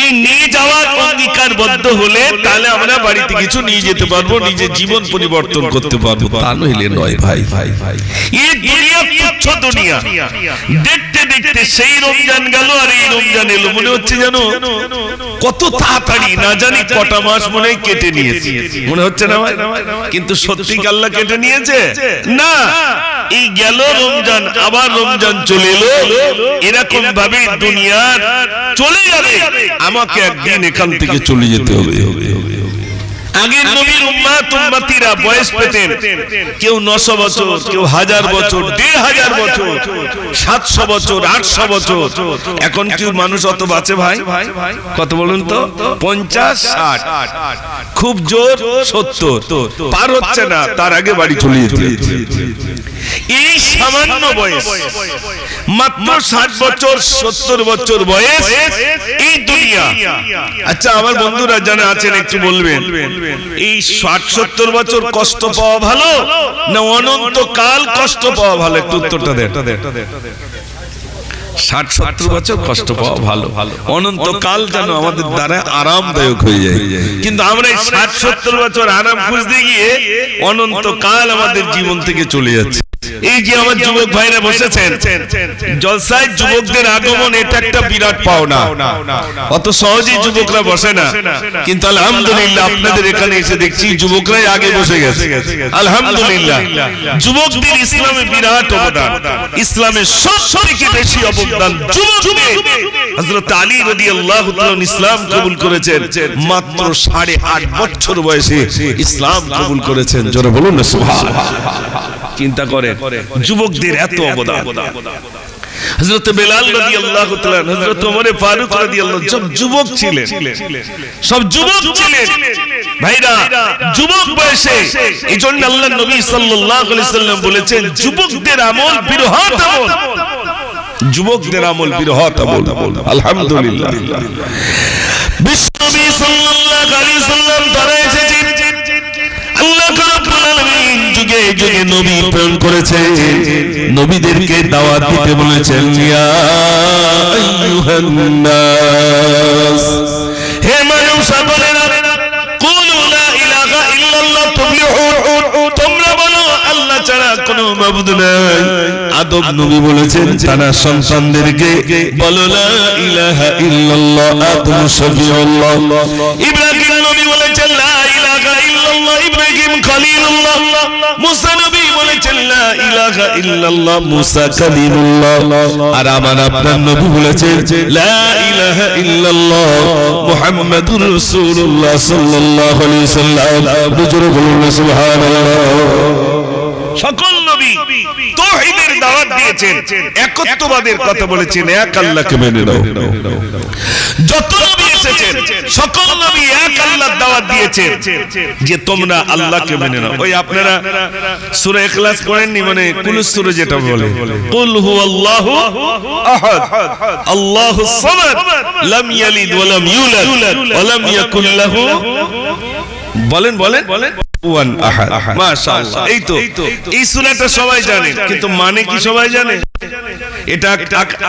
এই নিয়ে যাওয়ার অঙ্গীকারবদ্ধ হলে তাহলে আমরা বাড়িতে কিছু নিয়ে যেতে পারবো, নিজের জীবন পরিবর্তন করতে পারবো। তা নইলে নয় ভাই। এই দুনিয়া তুচ্ছ দুনিয়া। দেখতে দেখতে সেই রমজান গেল আর এই রমজান এলো, মনে হচ্ছে জানো কত তাড়াতাড়ি, না জানি কটা মাস মনে হয় কেটে নিয়েছে, মনে হচ্ছে না ভাই? কিন্তু সত্যি কি আল্লাহ কেটে নিয়েছে? না, এই গেল রমজান, আবার রমজান চলে এলো। এরকম ভাবে দুনিয়া চলে যাবে, আমাকে একদিন এখান থেকে চলে যেতে হবে। আগের নবীর উম্মতিরা বয়স পেতেন কেউ 900 বছর, কেউ 1000 বছর, 1500 বছর, 700 বছর, 800 বছর। এখন কি মানুষ অত বাঁচে ভাই? কত বলুন তো? 50, 60, খুব জোর 70, পার হচ্ছে না, তার আগে বাড়ি চলে যেতে। এই সামান্য বয়স, মাত্র 60 বছর 70 বছর বয়স, এই দুনিয়া। আচ্ছা আমার বন্ধুরা যারা আছেন একটু বলবেন, এই 60-70 বছর কষ্ট পাওয়া ভালো না অনন্তকাল কষ্ট পাওয়া ভালো? একটু উত্তরটা দেন। 60-70 বছর কষ্ট পাওয়া ভালো, অনন্তকাল যেন আমাদের দ্বারা আরামদায়ক হয়ে যায়। কিন্তু আমরা এই 60-70 বছর আরাম খুঁজতে গিয়ে অনন্তকাল আমাদের জীবন থেকে চলে যাচ্ছে। এই যে আমার যুবক ভাইরা বসেছেন জলসায়, যুবকদের আগমন এটা একটা বিরাট পাওনা। অত সহজেই যুবকরা বসে না, কিন্তু আলহামদুলিল্লাহ আপনাদের এখানে এসে দেখছি যুবকরাই আগে বসে গেছে। আলহামদুলিল্লাহ, যুবকদের ইসলামে বিরাট অবদান, ইসলামের সবথেকে বেশি অবদান যুবকদের। হযরত আলী রাদিয়াল্লাহু তাআলা ইসলাম কবুল করেছেন মাত্র 8.5 বছর বয়সে ইসলাম কবুল করেছেন। জোরে বলুন না সুবহানাল্লাহ। চিন্তা করে যুবকদের এত অবদান। হযরত বেলাল রাদিয়াল্লাহু তাআলা, হযরত ওমর ফারুক রাদিয়াল্লাহু, সব যুবক ছিলেন, সব যুবক ছিলেন ভাইরা, যুবক বয়সে। এইজন্য আল্লাহর নবী সাল্লাল্লাহু আলাইহি সাল্লাম বলেছেন যুবকদের আমল বিরহৎ আমল, যুবকদের আমল বিরহৎ আমল। আলহামদুলিল্লাহ, বিশ্বনবী সাল্লাল্লাহু আলাইহি সাল্লাম তারা এসেছেন, আল্লাহ রাব্বুল আলামিন যুগে যুগে নবী প্রেরণ করেছেন, নবীদেরকে দাওয়াত দিতে বলেছেন। ইয়া আইয়ুহান নাস, হে মানব সকলেরা, কুলু লা ইলাহা ইল্লাল্লাহ তুফলিহুন, তোমরা বলো আল্লাহ ছাড়া কোনো মাবুদ নাই। আদম নবী বলেছেন তার সন্তানদেরকে বলো লা ইলাহা ইল্লাল্লাহ আদম শফিউল্লাহ। ইব্রাহিম নবী বলেছেন লা ইলাহা ইল্লাল্লাহ ইব্রাহিম খলিলুল্লাহ। মুসা নবী বলেছেন লা ইলাহা ইল্লাল্লাহ মুসা কালিমুল্লাহ। আর আমার আপনার নবী বলেছেন লা ইলাহা ইল্লাল্লাহ মুহাম্মাদুর রাসূলুল্লাহ সাল্লাল্লাহু আলাইহি সাল্লাম। জোরে বলুন সুবহানাল্লাহ। সকল নবী তাওহীদের দাওয়াত দিয়েছেন, একত্ববাদের কথা বলেছেন, এক আল্লাহকে মেনে নাও। যত নবী এসেছেন সকল নবী এক আল্লাহর দাওয়াত দিয়েছেন যে তোমরা আল্লাহকে মেনে নাও। ওই আপনারা সূরা ইখলাস পড়েননি, মানে কুলুস সূরা যেটা বলে, কুল হুয়াল্লাহু আহাদ আল্লাহুস সামাদ লাম ইয়ালিদ ওয়া লাম ইউলাদ ওয়া লাম ইয়াকুল লাহু, বলেন বলেন ওয়ান আহাদ। মাশাআল্লাহ, এই তো এই সূরাটা সবাই জানে, কিন্তু মানে কি সবাই জানে?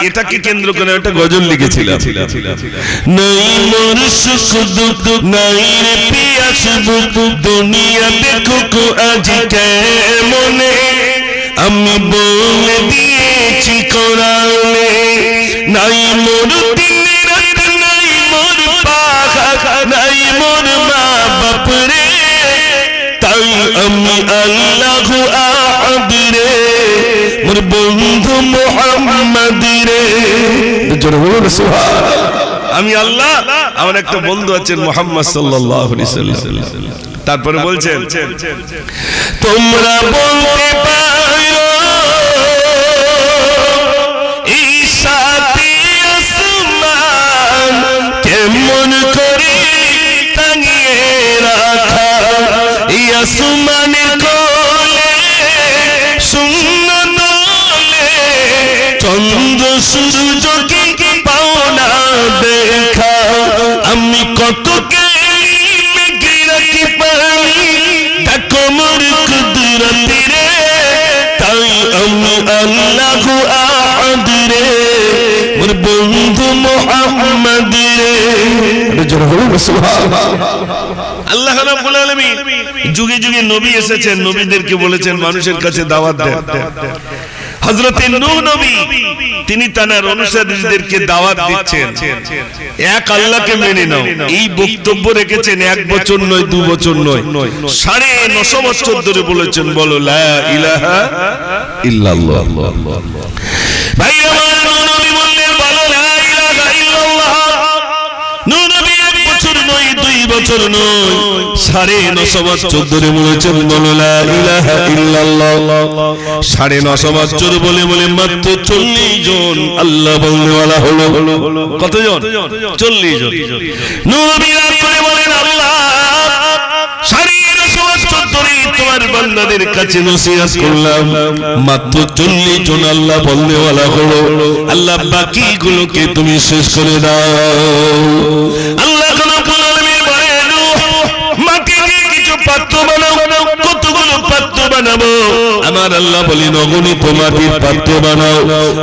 এটাকে কেন্দ্র করে একটা গজল লিখেছিলাম। নাই মোর সুখ দুঃখ নাই রে পিয়াস বুক, দুনিয়া দেখুক আজ কেমনে, আমি বলে দিয়েছি কোরআনে। নাই মোর দিন রাত, নাই মোর পাখা, নাই মোর মা বাপ রে, তাই আমি আল্লাহু আহাদ রে, মোর বন্ধু মুহাম্মদ রে। জোরে বলুন সুবহানাল্লাহ। আমি আল্লাহ, আমার একটা বন্ধু আছেন মুহাম্মদ সাল্লাল্লাহু আলাইহি সাল্লাম। তারপরে বলছেন তোমরা বলতে পারো এই সাথে আসমান কেমন করে টাঙিয়ে রাখা, এই আসমানের কোলে শূন্য দলে চন্দ্র সূর্যকে পাও না দেখা, আমি কত কে রাখি পারি দেখো মোর কুদরত রে, তাই আমি আল্লাহু আহাদ রে, মোর বন্ধু মুহাম্মদ আল্লাহ রাব্বুল আলামিন যুগে যুগে নবী এসেছেন, নবীদেরকে বলেছেন মানুষের কাছে দাওয়াত দেন। হযরত নূহ নবী তিনি তার অনুসারীদেরকে দাওয়াত দিচ্ছেন, এক আল্লাহকে মেনে নাও। এই বক্তব্য রেখেছেন 1 বছর নয়, 2 বছর নয়, 950 বছর ধরে বলেছেন, বলো লা ইলাহা ইল্লাল্লাহ। ভাই আমার নূহ নবী বললেন বলো লা ইলাহা ইল্লাল্লাহ। নূহ নবী 1 বছর নয়, 2 বছর নয়, 950 বছর ধরে বলেছেন বলো লা ইলাহা ইল্লাল্লাহ। 950 বছর বলে বলে মাত্র 40 জন আল্লাহ বলনেওয়ালা হলো। কতজন? 40 জন। নূহ নবী রাত করে বলেন আল্লাহ 950 বছর ধরে তোমার বান্দাদের কাছে নসিহত করলাম, মাত্র 40 জন আল্লাহ বলনেওয়ালা হলো। আল্লাহ বাকিগুলোকে তুমি শেষ করে দাও। আল্লাহ পাত্র বানাও। কতগুলো পাত্র বানাবো? আমার আল্লাহ বলেন অগণিত মাটির পাত্র বানাও।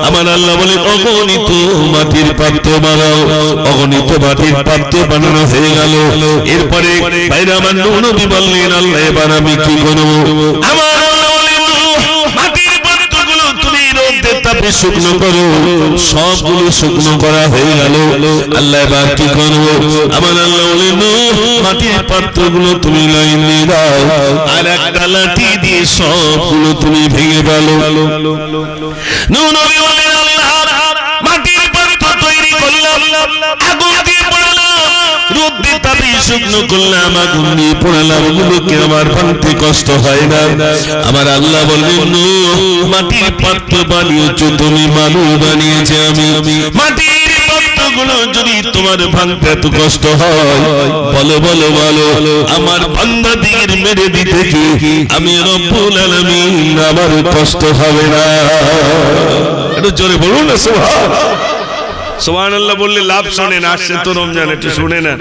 আমার আল্লাহ বলেন অগণিত মাটির পাত্র বানাও। অগণিত মাটির পাত্র বানানো হয়ে গেল। এরপরে ভাইরা আমার নূহ নবী বললেন আল্লাহ এবার আমি কি করব? আমার আল্লাহ বলেন মাটির পাত্রগুলো তুমি রোদে তাপে শুকনো করো। সবগুলো শুকনো করা হয়ে গেল। আল্লাহ এবার কি করব? আমার আল্লাহ বলেন মাটির পাত্রগুলো তুমি লাইন দিয়ে দাও, আর একটা লাঠি দিয়ে সবগুলো তুমি ভেঙে ফেলো। নূহ নবী বলেন আল্লাহ মাটির পাত্র তৈরি করলাম, আগুন দিয়ে পোড়ালাম, রোদ দিয়ে তাপে শুকনো করলাম, আগুন দিয়ে পোড়ালাম, ওগুলোকে আমার ভাঙতে কষ্ট হয় না। আমার আল্লাহ বললেন নূহ মাটির পাত্র বানিয়েছো তুমি, মানুষ বানিয়েছে আমি। মাটির পাত্রগুলো যদি তোমার ভাঙতে এত কষ্ট হয়, বলো বলো বলো আমার বান্দাদের মেরে দিতে কি আমি রব্বুল আলামিন আমার কষ্ট হবে না? একটু জোরে বলুন না সুবহানাল্লাহ। বললে লাভ শোনেন, আসছে তো রমজান, একটু শুনে না,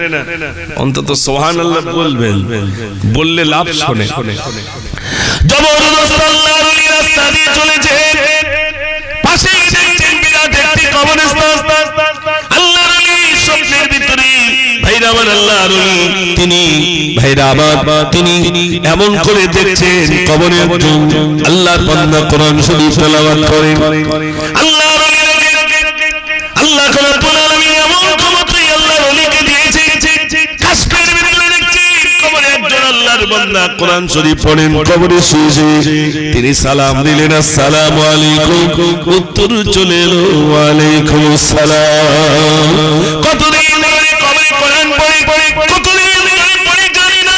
অন্তত সুবহানাল্লাহ বলবেন, বললে লাভ শোনে। জবরদস্ত আল্লাহর ওলি রাস্তা দিয়ে চলেছে, পাশে দেখছেন বিরাট একটি কবরস্থান। আল্লাহর ওলি স্বপ্নের ভিতরে ভাইরা আমার আল্লাহর ওলি তিনি ভাইরা আমার তিনি এমন করে দেখছেন কবরে একজন আল্লাহর বান্দা কোরআন শরীফ তেলাওয়াত করেন। আল্লাহর আল্লাহ রাব্বুল আলামিন এমন ক্ষমতা আল্লাহর ওলিকে দিয়েছে, কাশফের ভিতরে দেখছি কবরে একজন আল্লাহর বান্দা কোরআন শরীফ পড়েন। কবরে শুয়ে তিনি সালাম দিলেন আসসালামু আলাইকুম, উত্তর চলে এলো ওয়া আলাইকুম আসসালাম। কতদিন ধরে কবরে কোরআন পড়ে, কতদিন ধরে পড়ে জানি না,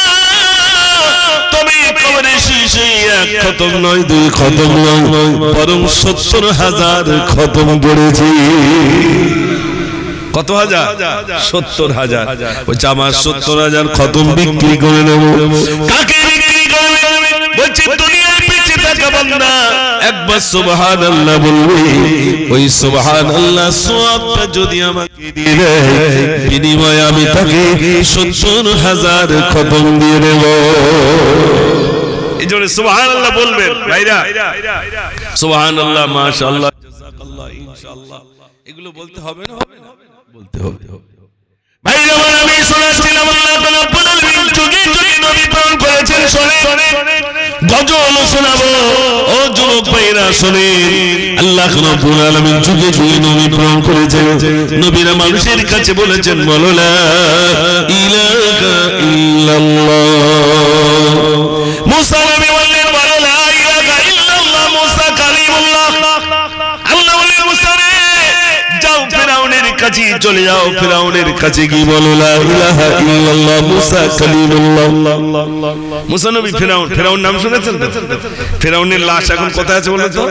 তবে কবরে শুয়ে এক খতম নয়, 2 খতম নয়, বরং 70,000 খতম পড়েছি। কত হাজার? 70,000। বলছে আমার 70,000 খতম বিক্রি করে নেব। কাকে বিক্রি করবে? বলছে দুনিয়ায় বেঁচে থাকা বান্দা একবার সুবহানাল্লাহ বলবে, ওই সুবহানাল্লাহ সওয়াবটা যদি আমাকে দিয়ে দেয়, বিনিময়ে আমি তাকে 70,000 খতম দিয়ে দেব। এইজন্য সুবহানাল্লাহ বলবেন ভাইরা, সুবহানাল্লাহ, মাশাআল্লাহ, জাযাকাল্লাহ, ইনশাআল্লাহ, এগুলো বলতে হবে না? হবে না? বলতে হবে। ভাইরা আমি শুনেছিলাম আল্লাহ রাব্বুল আলামিন যুগে যুগে নবী প্রেরণ করেছেন। শুনে গজল শোনাবো ও যুবক ভাইরা, শুনে আল্লাহ রাব্বুল আলামিন যুগে যুগে নবী প্রেরণ করেছেন। নবীরা মানুষের কাছে বলেছেন বলো লা ইলাহা ইল্লাল্লাহ। মুসা নবী বললেন বলো লা ইলাহা ইল্লাল্লাহ। মুসা কালিমুল্লাহ। আল্লাহ বললেন মুসা রে যাও ফিরাউনের কাছে চলে যাও, ফিরাউনের কাছে গিয়ে বলো লা ইলাহা ইল্লাল্লাহ। মুসা কালিমুল্লাহ। মুসা নবী ফিরাউন নাম শুনেছেন তো? ফিরাউনের লাশ এখন কোথায় আছে বলো তো?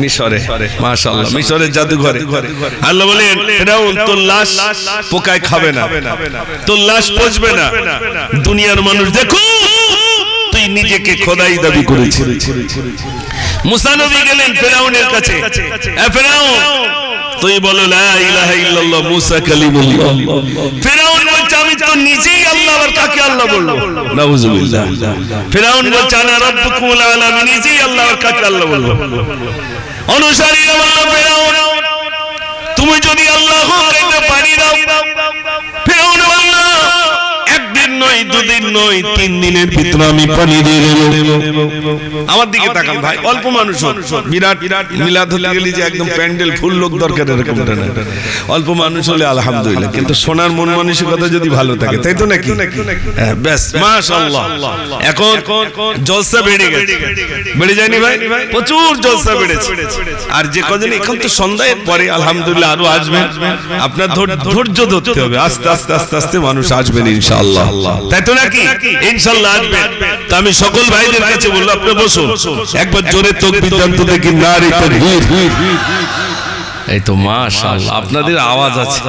মিশরে। মাশাআল্লাহ, মিশরের জাদুঘরে। আল্লাহ বলেন ফিরাউন তোর লাশ পোকায় খাবে না, তোর লাশ পচবে না। দুনিয়ার মানুষ দেখো তুই নিজেকে খোদাই দাবি করেছিস। মুসা নবী গেলেন ফিরাউনের কাছে, এ ফিরাউন তুই বলো লা ইলাহা ইল্লাল্লাহ। মুসা কালিমুল্লাহ। ফিরাউন বলছে আমি তো নিজেই আল্লাহ, আর কাকে আল্লাহ বলবো? নাউযুবিল্লাহ। ফিরাউন বলছে আনা রাব্বুকুল আলা, আমি নিজেই আল্লাহ, আর কাকে আল্লাহ বলবো? অনুসারীরা বলল ফিরাউন তুমি যদি আল্লাহ হতে পারি দাও, নয় 3 দিনের ভিতরে আমি পানি দিয়ে দেব। আমার দিকে তাকান ভাই, অল্প মানুষ, বিরাট মিলাদ হলে গেলি যে একদম প্যান্ডেল ফুল লোক দরকার এরকমটা না, অল্প মানুষ হলে আলহামদুলিল্লাহ, কিন্তু সোনার মন মানসিকতা যদি ভালো থাকে, তাই তো নাকি? হ্যাঁ ব্যাস মাশাআল্লাহ। এখন জলসা বেড়ে গেছে, বেড়ে যায়নি ভাই? প্রচুর জলসা বেড়েছে। আর যে কজন এখন তো সন্ধ্যার পরে আলহামদুলিল্লাহ আরো আসবেন, আপনার ধৈর্য ধরতে হবে, আস্তে আস্তে আস্তে আস্তে মানুষ আসবেন ইনশাআল্লাহ, তাই তো নাকি? ইনশাআল্লাহ আসবেন। তো আমি সকল ভাইদের কাছে বললাম আপনি বসুন, একবার জোরে তাকবীর দেন তো দেখি, নারে তাকবীর। এই তো মাশাআল্লাহ আপনাদের আওয়াজ আছে।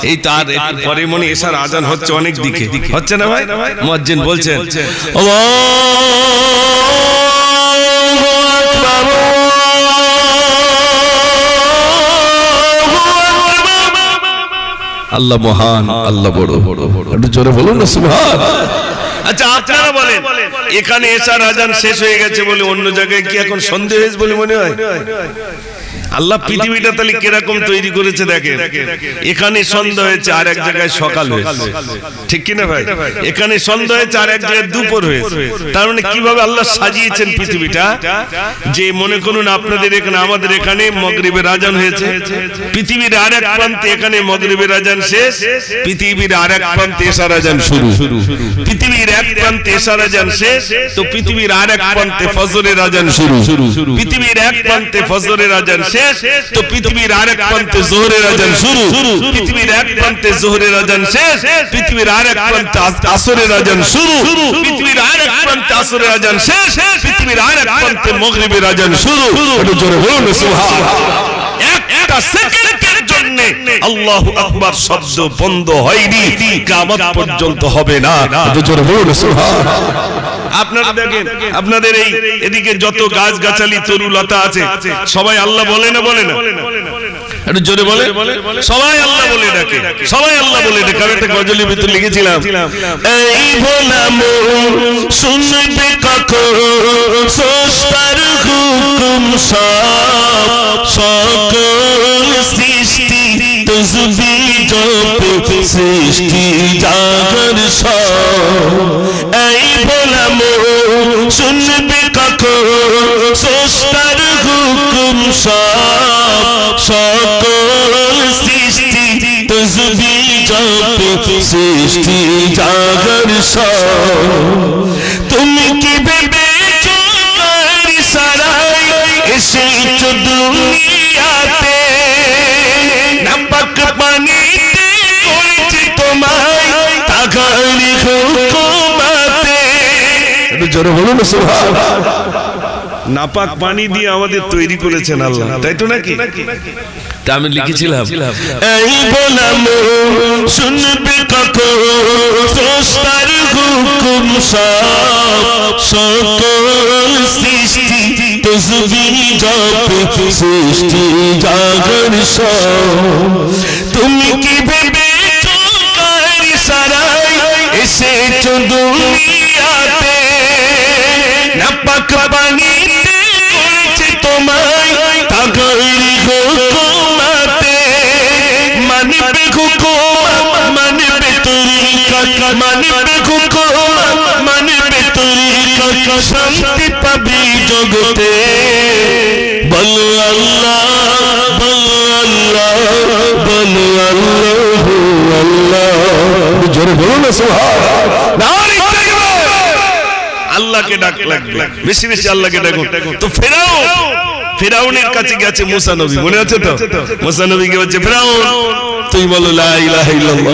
এই তার একটু পরে মনে এশার আজান হচ্ছে, অনেক দিকে হচ্ছে না ভাই? মুয়াজ্জিন বলছেন আল্লাহ মহান, আল্লাহ বড়, একটু জোরে বলুন না সুবহানাল্লাহ। আচ্ছা আপনারা বলেন, এখানে এশার আজান শেষ হয়ে গেছে বলে অন্য জায়গায় কি এখন সন্দেহ হয়েছে বলে মনে হয়? আল্লাহ পৃথিবীটা তাহলে কিরকম তৈরি করেছে দেখেন, এখানে সন্ধ্যা হয়েছে আর এক জায়গায় সকাল হয়েছে, ঠিক কিনা ভাই? এখানে সন্ধ্যা হয়েছে আর এক জায়গায় দুপুর হয়েছে। তার মানে কিভাবে আল্লাহ সাজিয়েছেন পৃথিবীটা, যে মনে করুন আপনাদের এখানে আমাদের এখানে মাগরিবের আজান হয়েছে, পৃথিবীর আরেক প্রান্তে এখানে মাগরিবের আজান শেষ, পৃথিবীর আরেক প্রান্তে এশার আজান শুরু, পৃথিবীর এক প্রান্তে এশার আজান শেষ, তো পৃথিবীর আরেক প্রান্তে ফজরের আজান শুরু, পৃথিবীর এক প্রান্তে ফজরের আজান শেষ, তো পৃথিবীর আরেক প্রান্তে যোহরের আজান শুরু, পৃথিবীর এক প্রান্তে যোহরের আজান শেষ, পৃথিবীর আরেক প্রান্তে আসরের আজান শুরু, পৃথিবীর আরেক প্রান্তে আসরের আজান শেষ, পৃথিবীর আরেক প্রান্তে মাগরিবের আজান শুরু। একটু জোরে বলুন সুবহানাল্লাহ। একটা সেকেন্ডের জন্য আল্লাহু আকবার শব্দ বন্ধ হয়নি, কিয়ামত পর্যন্ত হবে না। একটু জোরে বলুন সুবহানাল্লাহ। আপনারা দেখেন আপনাদের এই এদিকে যত গাছ গাছালি তরুলতা আছে, সবাই আল্লাহ বলে না, বলে না? একটু জোরে বলে, সবাই আল্লাহ বলে ডাকে, সবাই আল্লাহ বলে ডাকে। আমি একটা গজলের ভিতর লিখেছিলাম, এই ভোলা মন শুনবে কখন স্রষ্টার হুকুম, সব সকল সৃষ্টি তাসবিহ জপে, সৃষ্টি জাগর সব। এই ভোলা মন শুনবে কখন স্রষ্টার হুকুম, সব সকল সৃষ্টি তাসবিহ জপে, সৃষ্টি জাগর সব। তুমি কি ভেবেছো কার ইশারায় এসেছো দুনিয়াতে, নাপাক পানিতে করেছি তোমায় তাগারি হুকুমাতে। একটু জোরে বলুন সুবহানাল্লাহ। নাপাক পানি দিয়ে আমাদের তৈরি করেছেন আল্লাহ, তাই তো নাকি? তা আমি লিখেছিলাম, এই বললাম শুনবে কখন স্রষ্টার হুকুম, সব সকল সৃষ্টি তাসবিহ জপে, সৃষ্টি জাগর সব। তুমি কি ভেবেছো কার ইশারায় এসেছো দুনিয়াতে, নাপাক পানিতে করেছি তোমায় তাগারি হুকুমাতে। মানবে হুকুম, মানবে তরিকা, মানবে হুকুম, মানবে তরিকা, শান্তি পাবি জগতে। বল আল্লাহ, বল আল্লাহ, বল আল্লাহ, আল্লাহ। জোরে বলুন না সুবহানাল্লাহ। আল্লাহকে ডাক লাগবে, বেশি বেশি আল্লাহকে ডাকুন। তো ফেরাউনের কাছে গেছে মুসা নবী, মনে আছে তো? মুসা নবীকে বলছে, ফেরাউন তুই বলো লা ইলাহা ইল্লাল্লাহ।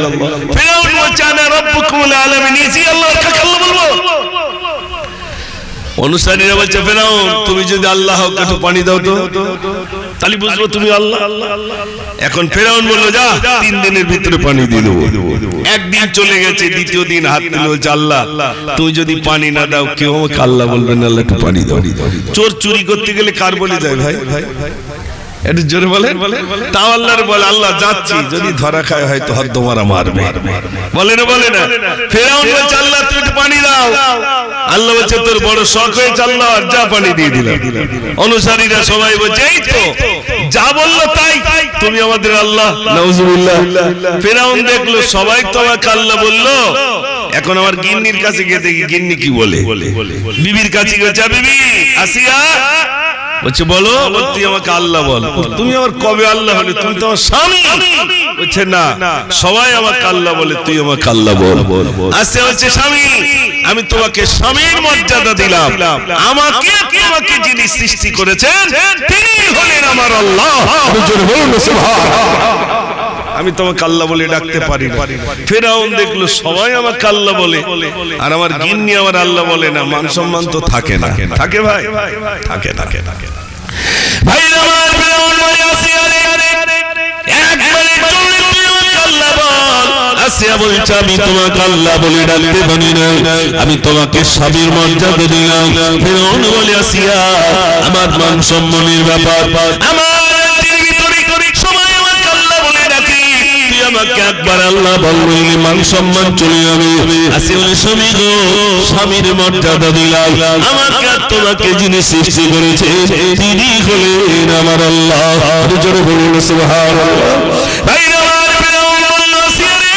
ফেরাউন বলছে, আনা রাব্বুকুমুল আলামিন, ইজি আল্লাহর কাছে আল্লাহ বলবো। অনুসারীরা বলছে, ফেরাউন তুমি যদি আল্লাহ হও একটু পানি দাও তো, তাহলে বুঝবো তুমি আল্লাহ। এখন ফেরাউন বললো, যা 3 দিনের ভিতরে পানি দিয়ে দেবো। একদিন চলে গেছে, দ্বিতীয় দিন হাত তুলে বলছে, আল্লাহ তুমি যদি পানি না দাও কেউ আমাকে আল্লাহ বলবেন, আল্লাহ একটু পানি দাও। চোর চুরি করতে গেলে কার বলে যায় ভাই? একটু জোরে বলেন। তাও আল্লাহর বলে আল্লাহ যাচ্ছি, যদি ধরা খায় হয়তো হদ্দ মারা মারবে। বলে না বলে না? ফেরাউন বলছে আল্লাহ তুমি একটু পানি দাও। আল্লাহ বলছে তোর বড় শখ হয়েছে, আল্লাহ আর যা পানি দিয়ে দিলাম। অনুসারীরা সবাই বলছে এই তো যা বললো তাই, তুমি আমাদের আল্লাহ। নাউজুবিল্লাহ। ফেরাউন দেখলো সবাই তো আমাকে আল্লাহ বললো, এখন আমার গিন্নির কাছে গিয়ে দেখি গিন্নি কি বলে। বিবির কাছে গেছে, বিবি আসিয়া বলছে বলো। তুই আমাকে আল্লাহ বল। তুমি আমার কবে আল্লাহ হলে? তুমি তো আমার স্বামী। বলছে না, সবাই আমাকে আল্লাহ বলে, তুই আমাকে আল্লাহ বল। আসিয়া বলছে স্বামী, আমি তোমাকে স্বামীর মর্যাদা দিলাম, আমাকে তোমাকে যিনি সৃষ্টি করেছেন তিনি হলেন আমার আল্লাহ। আমি তোমাকে আল্লাহ বলে ডাকতে পারি না। ফেরাউন দেখলো সবাই আমাকে আল্লাহ বলে আর আমার গিন্নি আমার আল্লাহ বলে না, মান সম্মান তো থাকে না। থাকে ভাই? থাকে থাকে থাকে ভাই আমার। ফেরাউন বলে আসিয়া রে একবারে জোরে তুই আমাকে আল্লাহ বল। আসিয়া বলছে আমি তোমাকে আল্লাহ বলে ডাকতে পারি না, আমি তোমাকে স্বামীর মর্যাদা দিলাম। ফেরাউন বলে আসিয়া আমার মান সম্মানের ব্যাপার, আমার আমাকে একবার আল্লাহ বললে মান সম্মান চলে যাবে। আসলে স্বামী গো, স্বামীর মর্যাদা দিলাম, আমাকে তোমাকে যিনি সৃষ্টি করেছে তিনি হলেন আমার আল্লাহ। জোরে বলুন সুবহানাল্লাহ। ভাই আমার ফেরাউন বলল আসিয়া রে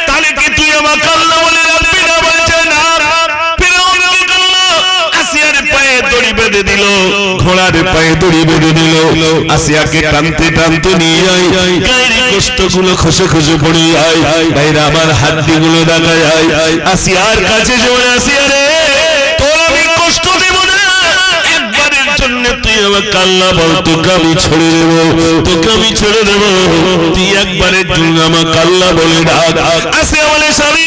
তাহলে কি তুই আমাকে আল্লাহ বলে ডাকবি না? বলছে না। ফেরাউন কি করলো? আসিয়ার পায়ে দড়ি বেঁধে দিল, ঘোড়ার পায়ে দড়ি বেঁধে দিল। আসিয়াকে টানতে টানতে নিয়ে যায়, গায়ের গোশতগুলো খসে খসে পড়ে যায়, ভাইরা আমার হাড্ডিগুলো দেখা যায়। আসিয়ার কাছে জোরে আসিয়া রে তোর আমি কষ্ট দেব না, একবারের জন্য তুই আমাকে আল্লাহ বল, তোকে আমি ছেড়ে দেব, তোকে আমি ছেড়ে দেব, তুই একবারের জন্য আমাকে আল্লাহ বলে ডাক। আসিয়া বলে স্বামী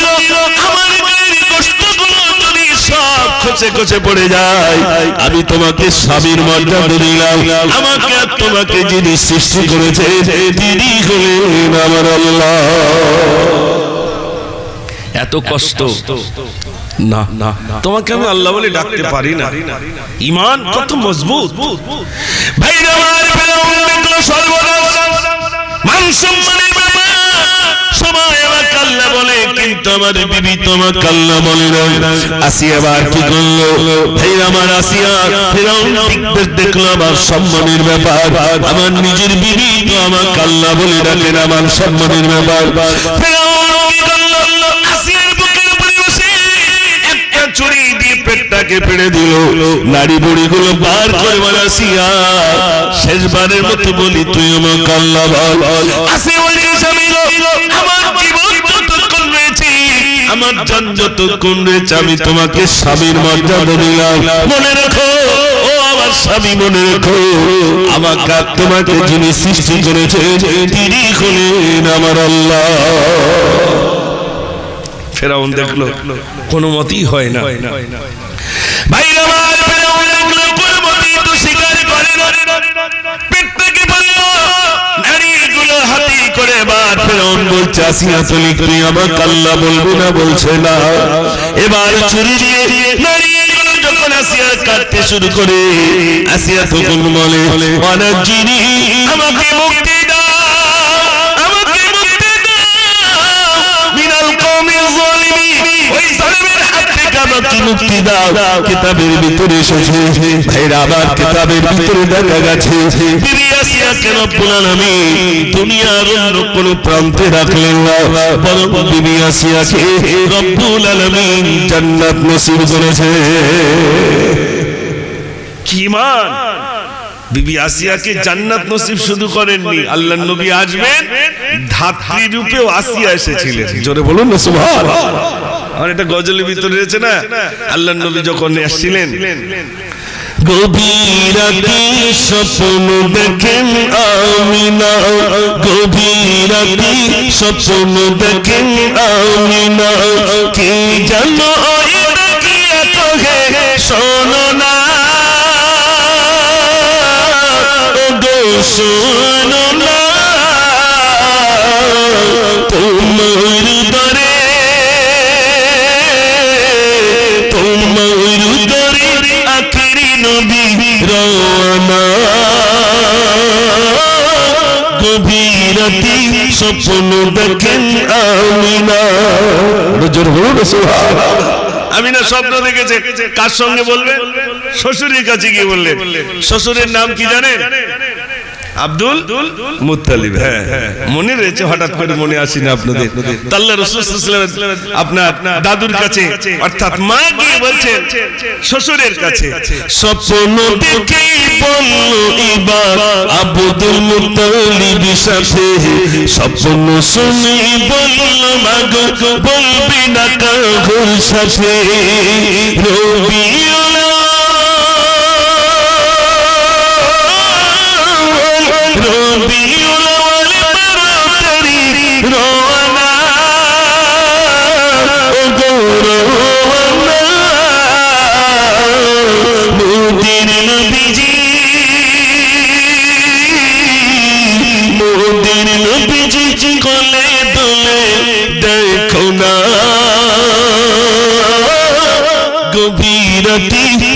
আমার গায়ের গোশতগুলো যদি সব খসে খসে পড়ে যায়, আমি তোমাকে স্বামীর মর্যাদা দিলাম, আমাকে আর তোমাকে যিনি সৃষ্টি করেছে তিনি হলেন আমার আল্লাহ। এত কষ্ট না, তোমাকে আমি আল্লাহ বলে ডাকতে পারি না। ঈমান কত মজবুত ভাই আমার। ফেরাউন দেখলো সর্বনাশ, মান সম্মানের ব্যাপার, সবাই আমাকে আল্লাহ বলে কিন্তু আমার বিবি তোমাকে আল্লাহ বলে না। আসিয়া আবার কি করলো ভাই আমার? আসিয়া ফেরাউন দেখলো আমার সম্মানের ব্যাপার, আমার নিজের বিবি তো আমাকে আল্লাহ বলে ডাকে না, আমার সম্মানের ব্যাপার। ফেরাউন কি করলো? আসিয়ার বুকের উপরে বসে একটা ছুরি দিয়ে পেটটাকে পেড়ে দিল, নাড়ি বুড়িগুলো বার করে বলে আসিয়া শেষবারের মতো বলি তুই আমাকে আল্লাহ বল। আসিয়া বলে স্বামী আমার জীবন যতক্ষণ রয়েছে, আমার জান যতক্ষণ রয়েছে, আমি তোমাকে স্বামীর মর্যাদা দিলাম। মনে রাখো ও আমার স্বামী, মনে রাখো আমাকে তোমাকে যিনি সৃষ্টি করেছে তিনি হলেন আমার আল্লাহ। ফেরাউন দেখলো কোনো মতেই হয় না। ভাই আমার ফেরাউন দেখলো কোনো মতেই তো স্বীকার করে না, পেট থেকে বলল নারীগুলো হাতি করে বার। ফেরাউন বলছে আসিয়া তুই আমাকে আল্লাহ বলবি না? বলছে না। এবার ছুরি দিয়ে নারীগুলো যখন আসিয়া কাটতে শুরু করে, আসিয়া তখন বলে অনেক যিনি আমাকে মুক্তি দাও, আমাকে মুক্তি দাও মিনাল কওমিল যালিমিন, ওই জালিমের হাত থেকে আমাকে মুক্তি দাও। কিতাবের ভিতরে এসেছে ভাইরা আমার, কিতাবের ভিতরে দেখা গেছে বিবি আসিয়াকে রব্বুল আলামিন দুনিয়ার অন্য কোন প্রান্তে রাখলেন না, বরং বিবি আসিয়াকে রব্বুল আলামিন জান্নাত নসিব করেছে। কি ঈমান! বিবি আসিয়াকে জান্নাত নসিব শুধু করেননি, আল্লাহর নবী আসবেন ধাত্রী রূপেও আসিয়া এসেছিলেন। জোরে বলুন না সুবহানাল্লাহ। আর এটা গজলের ভিতরে রয়েছে না, আল্লাহর নবী যখন আসছিলেন গভীর রাতে স্বপ্ন দেখেন আমিনা, গভীর রাতে স্বপ্ন দেখেন আমিনা, কে জানো এটা কি এত হে শোনো না গো শোনো না, তোমার দরে তোমার দরে আখেরি নবী রওনা, দেখেন আমিনা, জোর বলুন সুবহানাল্লাহ। আমিনা স্বপ্ন দেখেছে, কার সঙ্গে বলবেন? শ্বশুরের কাছে গিয়ে বললেন। শ্বশুরের নাম কি জানেন? Abdul Muttalib. হ্যাঁ, মনে রয়েছে, হঠাৎ করে মনে আসি না আপনাদের। আল্লাহ রাসূল সাল্লাল্লাহু আলাইহি ওয়াসাল্লাম আপনার দাদুর কাছে অর্থাৎ মা গিয়ে বলছেন শ্বশুরের কাছে, স্বপ্ন দেখে বলল এবার আব্দুল মুত্তালিব সাথে, স্বপ্ন শুনে বলল মাগো বলবি না কারোর সাথে, রবিউল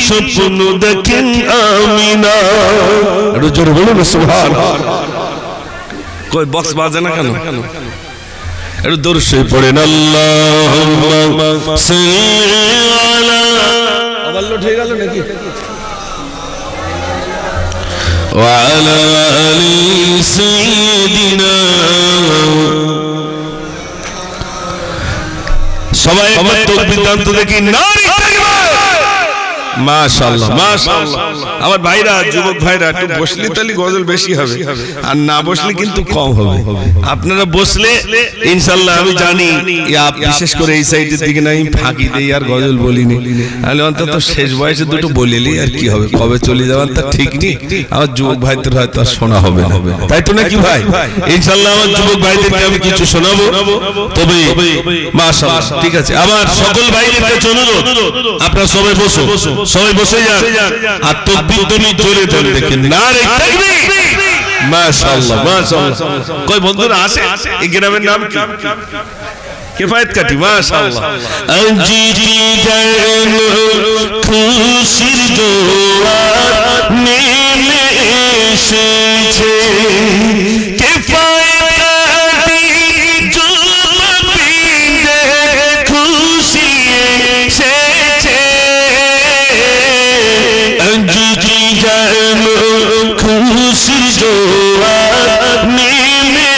স্বপ্ন দেখেন আমিনা, জোরে বলুন সুবহানাল্লাহ। কই বক্স বাজে না কেন? একটু দরুদ শরীফ পড়েন, আল্লাহুম্মা সাল্লি আলা, আবার লোড হয়ে গেল নাকি? ওয়া আলা আলি সাইয়্যিদিনা। সবাই একবার তাকবীর দান তো দেখি, নারী মাশাআল্লাহ মাশাআল্লাহ। আমার ভাইরা, যুবক ভাইরা, একটু বসলে তাহলে গজল বেশি হবে, আর না বসলে কিন্তু কম হবে। আপনারা বসলে ইনশাআল্লাহ, আমি জানি বিশেষ করে এই সাইডের দিকে না, আমি ফাঁকি দেই আর গজল বলিনি, তাহলে অন্তত শেষ বয়সে দুটো বলিলি আর কি হবে, কবে চলে যাওয়ার তা ঠিক নেই। আমার যুবক ভাইদের হয়তো আর শোনা হবে না, তাই তো নাকি ভাই? ইনশাআল্লাহ আমার যুবক ভাইদেরকে আমি কিছু শোনাবো, তবে মাশাআল্লাহ। ঠিক আছে, আবার সকল ভাইদের কাছে অনুরোধ, আপনারা সবাই বসো, সবাই বসে যান, আর তাকবীর ধ্বনি জোরে জোরে দেখেন, নারে তাকবীর। মাশাআল্লাহ মাশাআল্লাহ। কই বন্ধুরা আছে? এই গ্রামের নাম কি? কিফায়েত কাটি। মাশাআল্লাহ। আজিজি জান খুশির জোয়ার নেমে এসেছে, কিফায়েত কাটি জুলবিনে খুশি এসেছে, আজিজি জান খুশির জোয়ার নেমে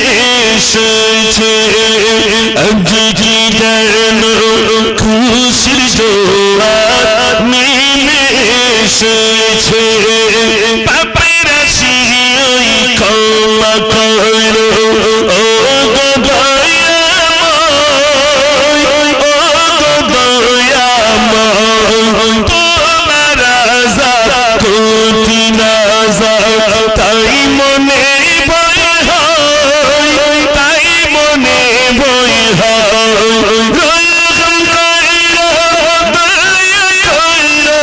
এসেছে, আজিজি জান খুশির জোয়ার নেমে এসেছে, পাপেরাশি ওই ক্ষমা করো ও গো দয়াময়, ও গো দয়াময়, তোমার রাজা কঠিন আযাব, তাই মনে ভয় হয়, তাই মনে ভয় হয়, রহম কইরো দয়া কইরো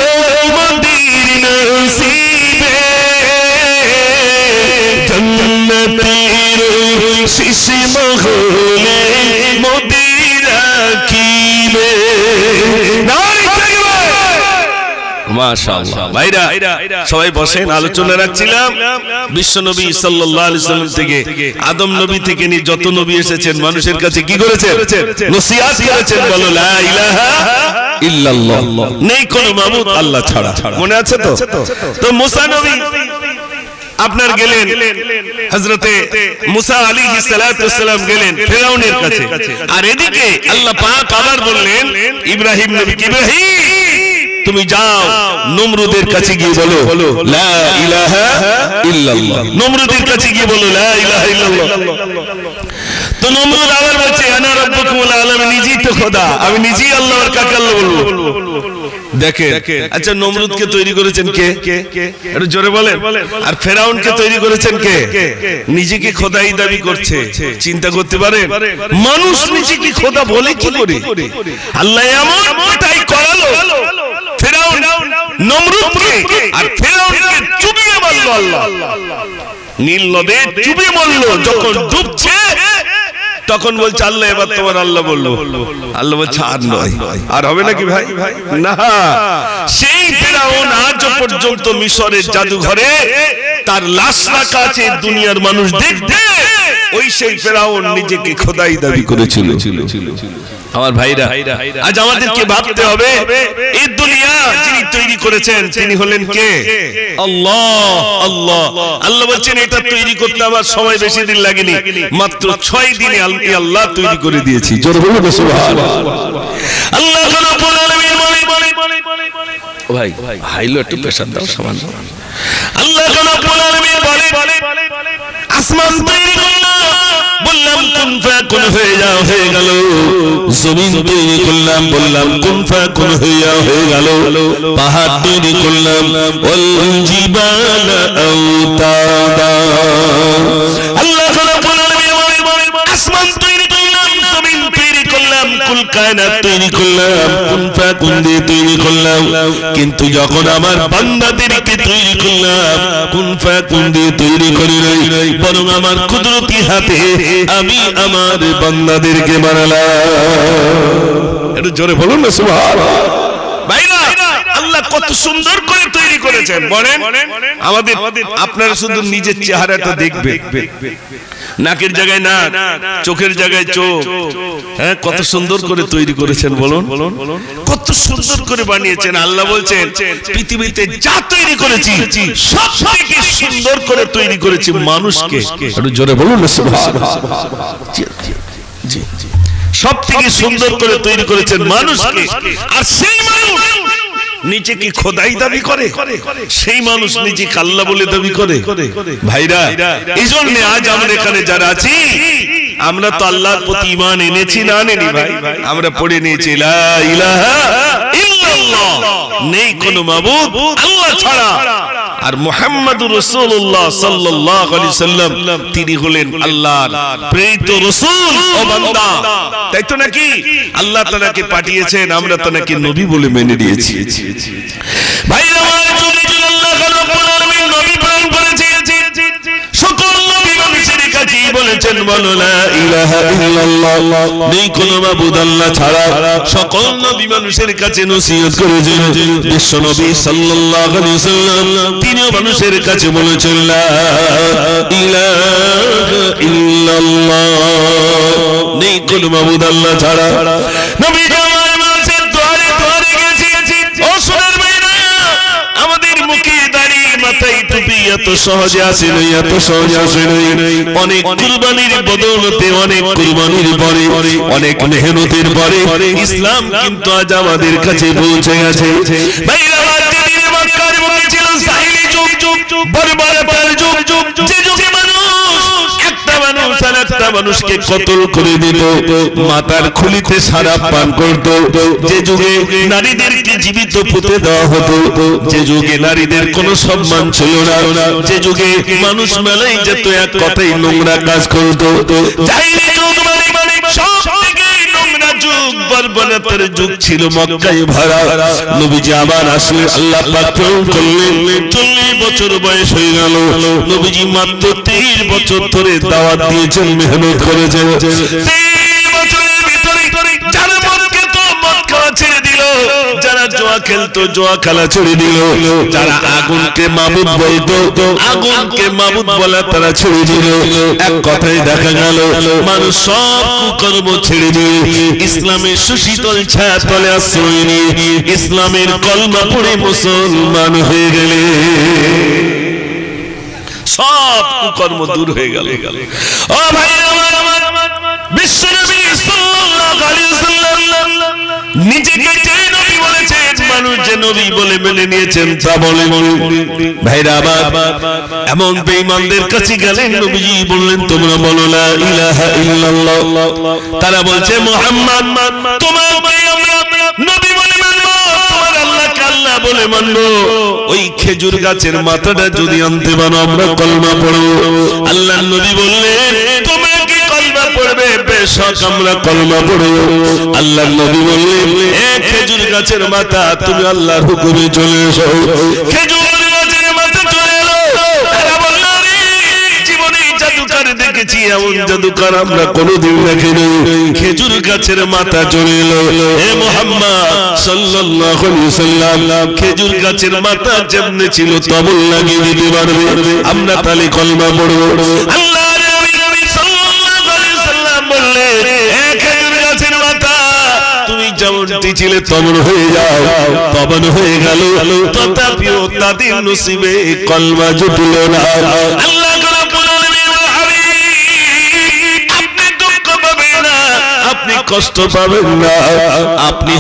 মদির নসিবে, জান্নাতের শিশি মহলে মদির রাখিবে। মাশাআল্লাহ। ভাইরা সবাই বসেন, আলোচনা রাখছিলাম বিশ্বনবী সাল্লাল্লাহু আলাইহি সাল্লাম থেকে, আদম নবী থেকে নিয়ে যত নবী এসেছেন মানুষের কাছে কি করেছেন? নসিহত করেছেন, বলো লা ইলাহা ইল্লাল্লাহ, নেই কোনো মাবুদ আল্লাহ ছাড়া। মনে আছে তো? তো মুসা নবী আপনার গেলেন, হযরতে মুসা আলাইহিস সালাতু ওয়াস সালাম গেলেন ফিরাউনের কাছে, আর এদিকে আল্লাহ পাক আবার বললেন ইব্রাহিম নবীকে, ইব্রাহিম তুমি যাও নমরুদের কাছে গিয়ে বলো লা ইলাহা ইল্লাল্লাহ, নমরুদের কাছে গিয়ে বলো লা ইলাহা ইল্লাল্লাহ। তো নমরুদ আবার বলছে আনা রাব্বুকুল আলা, আমি নিজেই তো খোদা, আমি নিজেই আল্লাহ, আর কাকে আল্লাহ বলবো? দেখেন, আচ্ছা নমরুদকে তৈরি করেছেন কে? একটু জোরে বলেন। আর ফেরাউনকে তৈরি করেছেন কে? নিজেকে খোদাই দাবি করছে। চিন্তা করতে পারেন, মানুষ নিজেকে খোদা বলে কি করে? আল্লাহ এমন এটাই করালো ফেরাউন নমরুদকে, আর ফেরাউনকে চুবিয়ে মারলো আল্লাহ, নীল নদে চুবিয়ে মারলো। যখন ডুবছে তখন বলছে আল্লাহ এবার তোমার আল্লাহ বললো। আল্লাহ বলছে আর নয়, আর হবে নাকি ভাই? না। সেই ফেরাউন আজ পর্যন্ত মিশরের জাদুঘরে তার লাশ রাখা আছে, দুনিয়ার মানুষ দেখতে ওই সেই ফেরাউন নিজেকে খোদাই দাবি করেছিল। আমার ভাইরা, আজ আমাদেরকে ভাবতে হবে এই দুনিয়া যিনি তৈরি করেছেন তিনি হলেন কে? আল্লাহ। আল্লাহ আল্লাহ বলছেন এটা তৈরি করতে আমার সময় বেশি দিন লাগেনি, মাত্র 6 দিনে আল্লাহ তৈরি করে দিয়েছি। জোরে বলুন সুবহানাল্লাহ। আল্লাহ রাব্বুল আলামিন ভাই হাইলো একটু প্রেসার দাও সামান্য। আল্লাহ রাব্বুল আলামিন বলে আসমান তৈরি করলাম, বললাম কুন ফায়াকুন হয়ে যাও, হয়ে গেল। জমিন তৈরি করলাম, বললাম কুন ফায়াকুন হয়ে যাও, হয়ে গেল। পাহাড় তৈরি করলাম, ওয়াল জিবালা আওতাদা। আল্লাহ রাব্বুল আলামিন আসমান তৈরি করলাম, জমিন তৈরি করলাম, কুল কায়নাত তৈরি করলাম, কুন ফায়াকুন দিয়ে তৈরি করলাম। কিন্তু যখন আমার বান্দাদেরকে তৈরি করলাম, কুন ফায়াকুন দিয়ে তৈরি করি নাই, বরং আমার কুদরতি হাতে আমি আমার বান্দাদেরকে বানালাম। একটু জোরে বলুন না সুবহানাল্লাহ। ভাইরা, আল্লাহ কত সুন্দর করে তৈরি করেছেন বলেন। আমাদের আপনারা শুধু নিজের চেহারাটা দেখবেন, নাকের জায়গায় নাক, চোখের জায়গায় চোখ, হ্যাঁ কত সুন্দর করে তৈরি করেছেন বলুন। কত সুন্দর করে বানিয়েছেন। আল্লাহ বলছেন পৃথিবীতে যা তৈরি করেছি সব থেকে সুন্দর করে তৈরি করেছি মানুষকে। একটু জোরে বলুন না সুবহানাল্লাহ। জি জি, সব থেকে সুন্দর করে তৈরি করেছেন মানুষকে। আর সেই মানুষ নিজেকে খোদাই দাবি করে, সেই মানুষ নিজেকে আল্লাহ বলে দাবি করে। ভাইরা, এই জন্য আজ আমরা এখানে যারা আছি, আমরা তো আল্লাহর প্রতি ঈমান এনেছি না আনেনি? ভাই আমরা পড়ে নিয়েছি লা ইলাহা ইল্লাল্লাহ, নেই কোনো মাবুদ আল্লাহ ছাড়া। আর মুহাম্মাদুর রাসূলুল্লাহ সাল্লাল্লাহু আলাইহি সাল্লাম তিনি হলেন আল্লাহর প্রেরিত রাসূল ও বান্দা, তাই তো নাকি? আল্লাহ তাআলাকে পাঠিয়েছেন, আমরা তাকে নবী বলে মেনে নিয়েছি। ভাইরা, আল্লাহ রাব্বুল আলামিন নবী প্রেরণ করেছেন, সকল নবী মানুষের কাছে বলেছেন বলো লা ইলাহা ইল্লাল্লাহ, নেই কোনো মাবুদ আল্লাহ ছাড়া। সকল নবী মানুষের কাছে নসিহত করেছেন। বিশ্ব নবী সাল্লাল্লাহু আলাইহি সাল্লাম তিনিও মানুষের কাছে বলেছেন লা ইলাহা ইল্লাল্লাহ, নেই কোনো মাবুদ আল্লাহ ছাড়া। নবী জামাল মানুষের দুয়ারে দুয়ারে গেছে। ও সোনার ভাইরা, আমাদের মুখে দাড়ি মাথায় টুপি এত সহজে আসে নাই, এত সহজে আসে নাই। অনেক কুরবানির বদৌলতে, অনেক কুরবানির পরে, অনেক মেহনতের পরে ইসলাম কিন্তু আজ আমাদের কাছে পৌঁছে গেছে। ভাইরা, মক্কার মুখে ছিল জাহিলি যুগ, বর্বরতার যুগ, যে যুগে একটা মানুষ আর একটা মানুষকে কতল করে দিত, মাথার খুলিতে শরাব পান করত, যে যুগে নারীদেরকে জীবিত পুঁতে দেওয়া হতো, যে যুগে নারীদের কোনো সম্মান ছিল না, যে যুগে মানুষ মেলায় যেত, এক কথাই নোংরা কাজ করত। জাহিলি যুগ মানে সব থেকে নোংরা যুগ, বর্বরতার যুগ ছিল মক্কায় ভরা। নবীজি আবার আসলেন, আল্লাহ পাক প্রেরণ করলেন। 40 বছর বয়স হয়ে গেল। নবীজি মাত্র 23 বছর ধরে দাওয়াত দিয়েছেন, মেহনত করেছেন। 23 বছরের ভিতরে যারা মদ খেত, মদ খাওয়া ছেড়ে দিল, যারা জুয়া খেলতো, জুয়া খেলা ছেড়ে দিল, যারা আগুনকে মাবুদ বলতো, আগুনকে মাবুদ বলা তারা ছেড়ে দিল। এক কথায় দেখা গেল মানুষ সব কুকর্ম ছেড়ে দিয়ে ইসলামের সুশীতল ছায়া তলে আশ্রয় নিয়ে ইসলামের কলমা পড়ে মুসলমান হয়ে গেলে সব কুকর্ম দূর হয়ে গেল। ও ভাই আমার, বিশ্বনবী সাল্লাল্লাহু আলাইহি ওয়াসাল্লাম নিজেকে যে নবী বলেছেন, মানুষ যে নবী বলে মেনে নিয়েছেন তা বলে। ভাইরা আমার, এমন বেঈমানদের কাছে গেলেন, নবীজি বললেন তোমরা বলো লা ইলাহা ইল্লাল্লাহ। তারা বলছে মুহাম্মদ তোমাকে আমরা নবী বলে মানবো, তোমার আল্লাহকে আল্লাহ বলে মানবো। ওই খেজুর গাছের মাথাটা যদি আনতে পারো আমরা কলমা পড়বো। আল্লাহর নবী বললেন তোমরা কি কলমা পড়বে? বেশক আমরা কলমা পড়বো। আল্লাহর নবী বললেন এ খেজুর গাছের মাথা, তুমি আল্লাহর হুকুমে চলে এসো। খেজুর গাছের মাথা চলে এলো। তারা বলল জীবনে জাদুকর দেখেছি, এমন জাদুকর আমরা কোনোদিন দেখিনি। খেজুর গাছের মাথা চলে এলো। হে মুহাম্মদ সাল্লাল্লাহু আলাইহি ওয়াসাল্লাম, খেজুর গাছের মাথা যেমনি ছিল তবল লাগিয়ে দিতে পারবে, আমরা তাহলে কলমা পড়বো। আল্লাহর নবী সাল্লাল্লাহু যেমনটি ছিলে তেমন হয়ে যাও, তেমন হয়ে গেল। তথাপিও তাদের নসিবে কলমা জুটল না। আল্লাহ আপনি কষ্ট পাবেন না, আপনি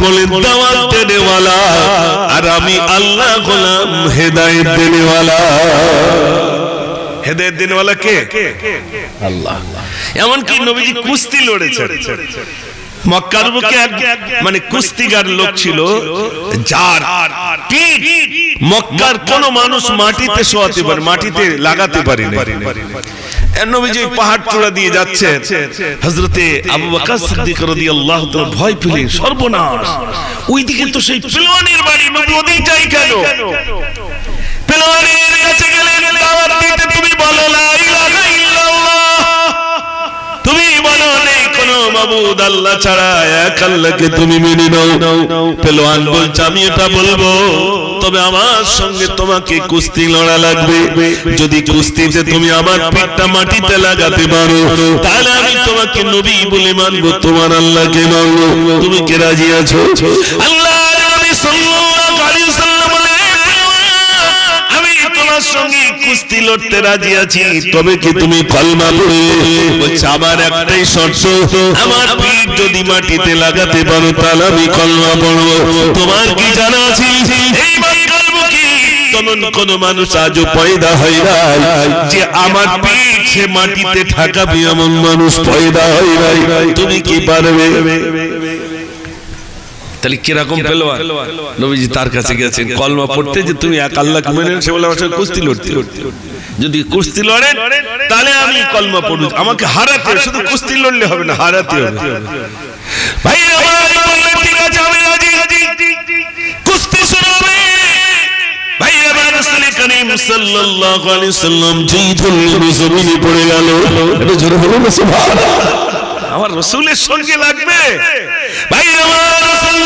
হলেন দাওয়াত দেনেওয়ালা, আর আমি আল্লাহ গোলাম হেদায়েত দেনেওয়ালা। হেদায়েত দেনেওয়ালা কে? আল্লাহ। এমনকি নবীজি কুস্তি লড়েছেন। মক্কার বুকে মানে কুস্তিগার লোক ছিল, যার পিঠ মক্কার কোন মানুষ মাটিতে শোয়াতে পারে, মাটিতে লাগাতে পারে না। নবীজি পাহাড় চূড়া দিয়ে যাচ্ছে, হযরতে আবু বকর সিদ্দিক রাদিয়াল্লাহু তাআলা ভয় পেলেন, সর্বনাশ, ওইদিকে তো সেই পেলওয়ানের বাড়ি, নবী ওদিকে যাই কেন? পেলওয়ানের কাছে গেলেন, দাওয়াত দিতে, তুমি বলো লা ইলাহা ইল্লাল্লাহ, তুমি বলো নেই কোনো মাবুদ আল্লাহ ছাড়া, এক আল্লাহকে তুমি মেনে নাও। পেলওয়ান বলছে, আমি এটা বলবো, তবে আমার সঙ্গে তোমাকে কুস্তি লড়া লাগবে। যদি কুস্তিতে তুমি আমার পিঠটা মাটিতে লাগাতে পারো, তাহলে আমি তোমাকে নবী বলে মানবো, তোমার আল্লাহকে মানবো। তুমি কি রাজি আছো? আল্লাহর নবী সাল্লাল্লাহু আলাইহি ওয়াসাল্লাম বলেন, আমি তোমার সঙ্গে কুস্তি লড়তে রাজি আছি, তবে কি তুমি কলমা পড়বে? বলছে, আমার একটাই শর্ত, আমার পিঠ যদি মাটিতে লাগাতে পারো তাহলে আমি কলমা পড়বো। তোমার কি জানা আছে এই মক্কার বুকে তেমন কোন মানুষ আজও পয়দা হয় নাই যে আমার পিঠ সে মাটিতে ঠেকাবে, এমন মানুষ পয়দা হয় নাই। তুমি কি পারবে? তাহলে কিরকম পেলোয়ান? নবীজি তার কাছে গেছেন কলমা পড়তে, যে তুমি এক আল্লাহকে মেনে নাও। সে বলে, আমার সঙ্গে কুস্তি লড়তে। যদি কুস্তি লড়েন তাহলে আমি কলমা পড়ব, আমাকে হারাতে, শুধু কুস্তি লড়লে হবে না, হারাতে হবে। ভাই আমার বললেন, ঠিক আছে আমি রাজি। কুস্তি শুরু হবে। ভাই আমার রাসূল করিম সাল্লাল্লাহু আলাইহি সাল্লাম যেই ধরনের জমিনে পড়ে গেল, এটা জোরে বলুন না সুবহানাল্লাহ। আমার রাসূলের সঙ্গে লাগবে। ভাই আমার রাসূল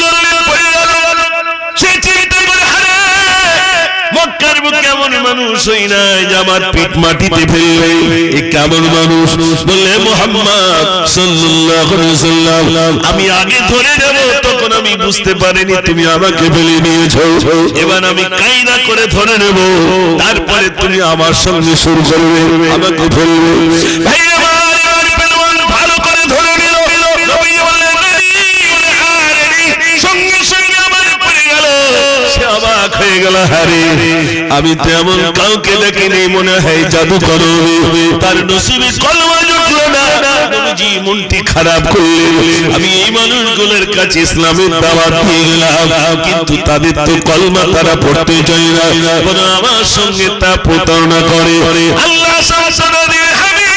পড়ে গেল, সে চিন্তা করে, আরে মক্কার বুকে কেমন মানুষ হই না যে আমার পিঠ মাটিতে ফেলবে, এ কেমন মানুষ? বললে, মুহাম্মদ সাল্লাল্লাহু আলাইহি ওয়াসাল্লাম, আমি আগে ধরে নেব, তখন আমি বুঝতে পারিনি তুমি আমাকে ফেলে নিয়েছো। এবার আমি কায়দা করে ধরে নেব, তারপরে তুমি আমার সঙ্গে শুরু করবে, আমাকে ফেলবে। ভাই আমার পেলওয়ান ভালো করে ধরে নিল। নবী বললেন, সঙ্গে সঙ্গে আমার পড়ে গেল। সে অবাক হয়ে গেল, আরে আমি তো এমন কাউকে দেখিনি, মনে হয় জাদু করো, তার নসিবে কলমা জুটলো না। নবীজি মনটি খারাপ করলেন, আমি এই মানুষগুলোর কাছে ইসলামের দাওয়াত দিয়ে গেলাম, কিন্তু তাদের তো কলমা তারা পড়তে চায় না, বরং আমার সঙ্গে তা প্রতারণা করে। আল্লাহ শাসনা দিয়ে, হাবিব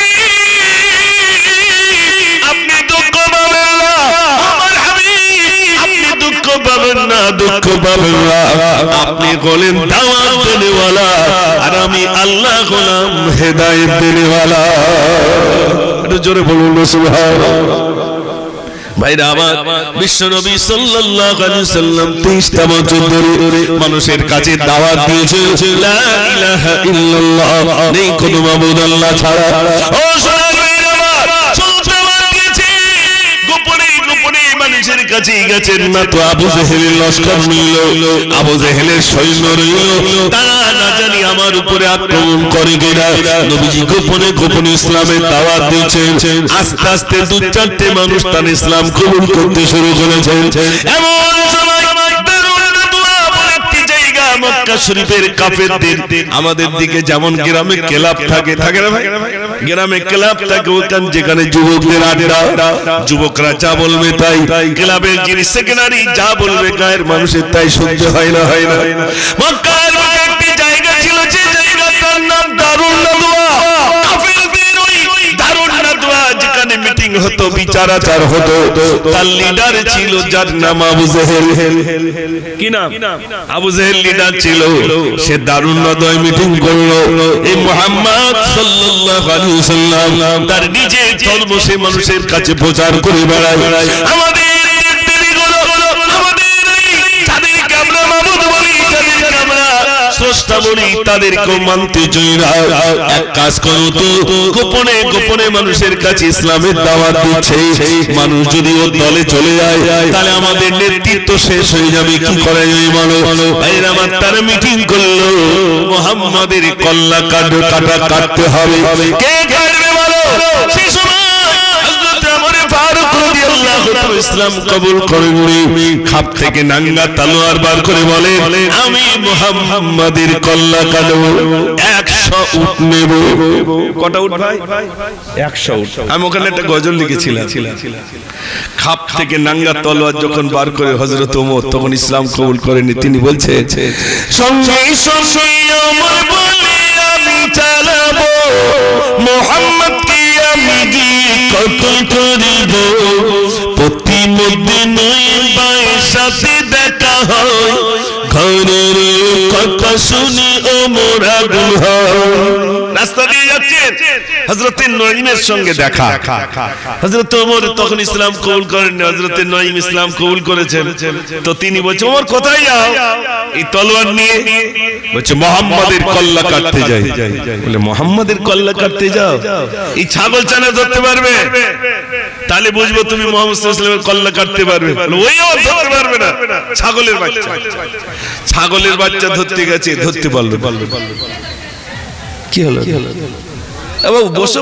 আপনি দুঃখ পাবেন না, আমার হাবিব আপনি দুঃখ পাবেন না, দুঃখ পাবেন না। আপনি বলেন দাওয়াত দেনেওয়ালা, আর আমি আল্লাহ গোলাম হেদায়েত দেনেওয়ালা। একটু জোরে বলুন সুবহানাল্লাহ। ভাইরা আমার, বিশ্ব নবী সাল্লাল্লাহু আলাইহি ওয়াসাল্লাম 30টা বছর ধরে মানুষের কাছে দাওয়াত দিয়েছেন, লা ইলাহা ইল্লাল্লাহ, নেই কোনো মাবুদ আল্লাহ ছাড়া। ও সোনার ভাইরা আমার, চলতে দিয়েছে, গোপনে গোপনে মানুষের কাছে গেছেন না তো আবু জেহেলের লস্কর নিল, আবু জেহেলের সৈন্য রইল, তারা না জানি আমার উপরে আক্রমণ করে কিনা। নবীজি গোপনে গোপনে ইসলামের দাওয়াত দিয়েছেন। আস্তে আস্তে 2-4টে মানুষ তার ইসলাম কবুল করতে শুরু করেছেন। এমন সময় মক্কা শরীফের কাফেরদের, আমাদের দিকে যেমন গ্রামে ক্লাব থাকে, থাকে না ভাই? গ্রামে ক্লাব থাকে, ওখানে যেখানে যুবকদের আড্ডা, যুবকরা যা বলবে তাই, ক্লাবের যিনি সেক্রেটারি যা বলবে গায়ের মানুষের তাই শুনতে হয় না, হয় না। মক্কার বুকে একটি জায়গা ছিল, যে জায়গাটার নাম দারুন নাদওয়া। কাফেরদের ওই দারুন নাদওয়া যেখানে মিটিং হতো, বিচার আচার হতো, তার লিডার ছিল যার নাম আবু জেহেল। কি নাম? আবু জেহেল লিডার ছিল। সে দারুন নাদওয়ায় মিটিং করলো। এই মুহাম্মদ সাল্লাল্লাহু আলাইহি ওয়াসাল্লাম তার নিজে ধর্ম সে মানুষের কাছে প্রচার করে বেড়ায়। আমাদের যাদেরকে আমরা মাবুদ বলি, যাদেরকে আমরা স্রষ্টা বলি তাদেরকেও মানতে চাই না। এক কাজ করো তো, গোপনে গোপনে মানুষের কাছে ইসলামের দাওয়াত দিচ্ছে, মানুষ যদি ও দলে চলে যায় তাহলে আমাদের নেতৃত্ব শেষ হয়ে যাবে। কি করে যাই বলো? ভাইরা আমার, তারা মিটিং করলো, মুহাম্মাদের কল্লা কাটতে হবে। কে কাটবে বলো? সেই সময় হযরত ওমর ফারুক রাদিয়াল্লাহু তাআলা ইসলাম কবুল করেননি। খাপ থেকে নাঙ্গা তলোয়ার বার করে বলে, আমি মুহাম্মাদের কল্লা কাটব, 100 উট নেব। কটা উট ভাই? 100 উট। আমি ওখানে একটা গজল লিখেছিলাম। খাপ থেকে নাঙ্গা তলোয়ার যখন বার করে হযরত ওমর, তখন ইসলাম কবুল করেনি। তিনি বলছে, সঙ্গে সঙ্গে ওমর বলে আমি চালাবো, মুহাম্মদকে আমি গিয়ে কতল করিব। প্রতিমধ্যে নয় ভাইয়ের সাথে দেখা হয়, ঘরের কথা শুনি ওমর আগুন হয়। রাস্তা দিয়ে যাচ্ছেন, হযরতে নঈমের সঙ্গে দেখা। হযরত ওমর তখন ইসলাম কবুল করেননি, হযরতে নঈম ইসলাম কবুল করেছেন। তো তিনি বলছেন, ওমর কোথায় যাও? এই তলোয়ার নিয়ে। বলছে, মুহাম্মাদের কল্লা কাটতে যাই। বলে, মুহাম্মাদের কল্লা কাটতে যাও? এই ছাগল চানা ধরতে পারবে? তাহলে বুঝবো তুমি মুহাম্মদ সাল্লাল্লাহু আলাইহি ওয়াসাল্লামের কল্লা কাটতে পারবে। ওইও ধরতে পারবে না, ছাগলের বাচ্চা। ছাগলের বাচ্চা ধরতে গেছে, ধরতে পারলো। কি হলো? বসো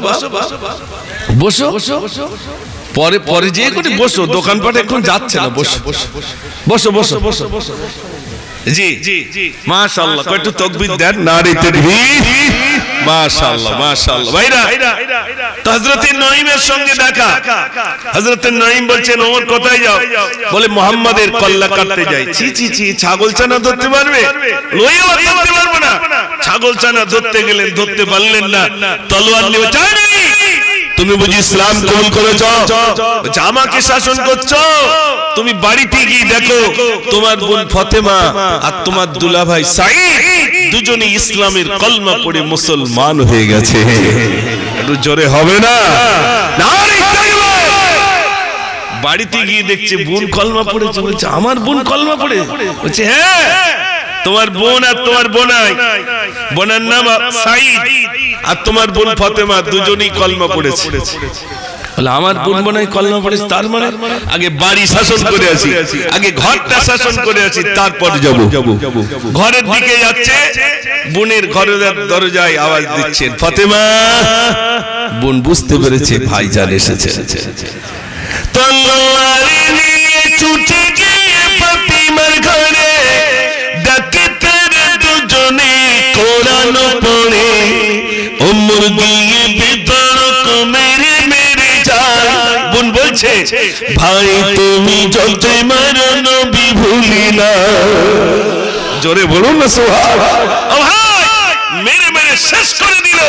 বসো পরে পরে যে কোটি বসো, দোকানপাটে এখন যাচ্ছে না। বসো বসো বসো বসো বসো। জি মাশাআল্লাহ, একটু তাকবীর দেন, নারে তাকবীর। মাশাআল্লাহ মাশাআল্লাহ। ভাইরা, তো হযরত নঈমের সঙ্গে দেখা। হযরত নঈম বলছেন, ওমর কোথায় যাও? বলে, মুহাম্মাদের কল্লা কাটতে যাই। ছি ছি ছি, ছাগল ছানা ধরতে পারবে? ওইও ধরতে পারবে না। ছাগল ছানা ধরতে গেলেন, ধরতে পারলেন না। তলোয়ার নিয়ে চাই না। তুমি বুঝি ইসলাম কবুল করেছ? আমাকে শাসন করছো? তুমি বাড়িতে গিয়ে দেখো, তোমার বোন ফাতেমা আর তোমার দুলাভাই সাঈদ দুজনেই ইসলামের কলমা পড়ে মুসলমান হয়ে গেছে। একটু জোরে হবে না? বাড়িতে গিয়ে দেখছে বোন কলমা পড়েছে। বলছে, আমার বোন কলমা পড়ে? বলছে, হ্যাঁ, তোমার বোন আর তোমার বোনাই, বোনের নাম সাঈদ আর তোমার বোন ফাতেমা দুজনেই কলমা পড়েছে। বলে, আমার বোন বোনাই কলমা পড়েছে, তার মানে আগে বাড়ি শাসন করে আছি, আগে ঘরটা শাসন করে আছি, তারপর যাব। ঘরের দিকে যাচ্ছে, বোনের ঘরের দরজায় আওয়াজ দিচ্ছেন, ফাতেমা। বোন বুঝতে পেরেছে ভাইজান এসেছে। তলোয়ার নিয়ে ছুটে গিয়ে ফাতেমার ঘরে, ডাকে তারা দুজনে কোরআন পড়ে। ওমর গিয়ে বিতর্ক মেরে মেরে যায়। বোন বলছে, ভাই তুমি যতই মারো নবী ভুলি না। জোরে বলুন না সুবহানাল্লাহ। ভাই মেরে মেরে শেষ করে দিল।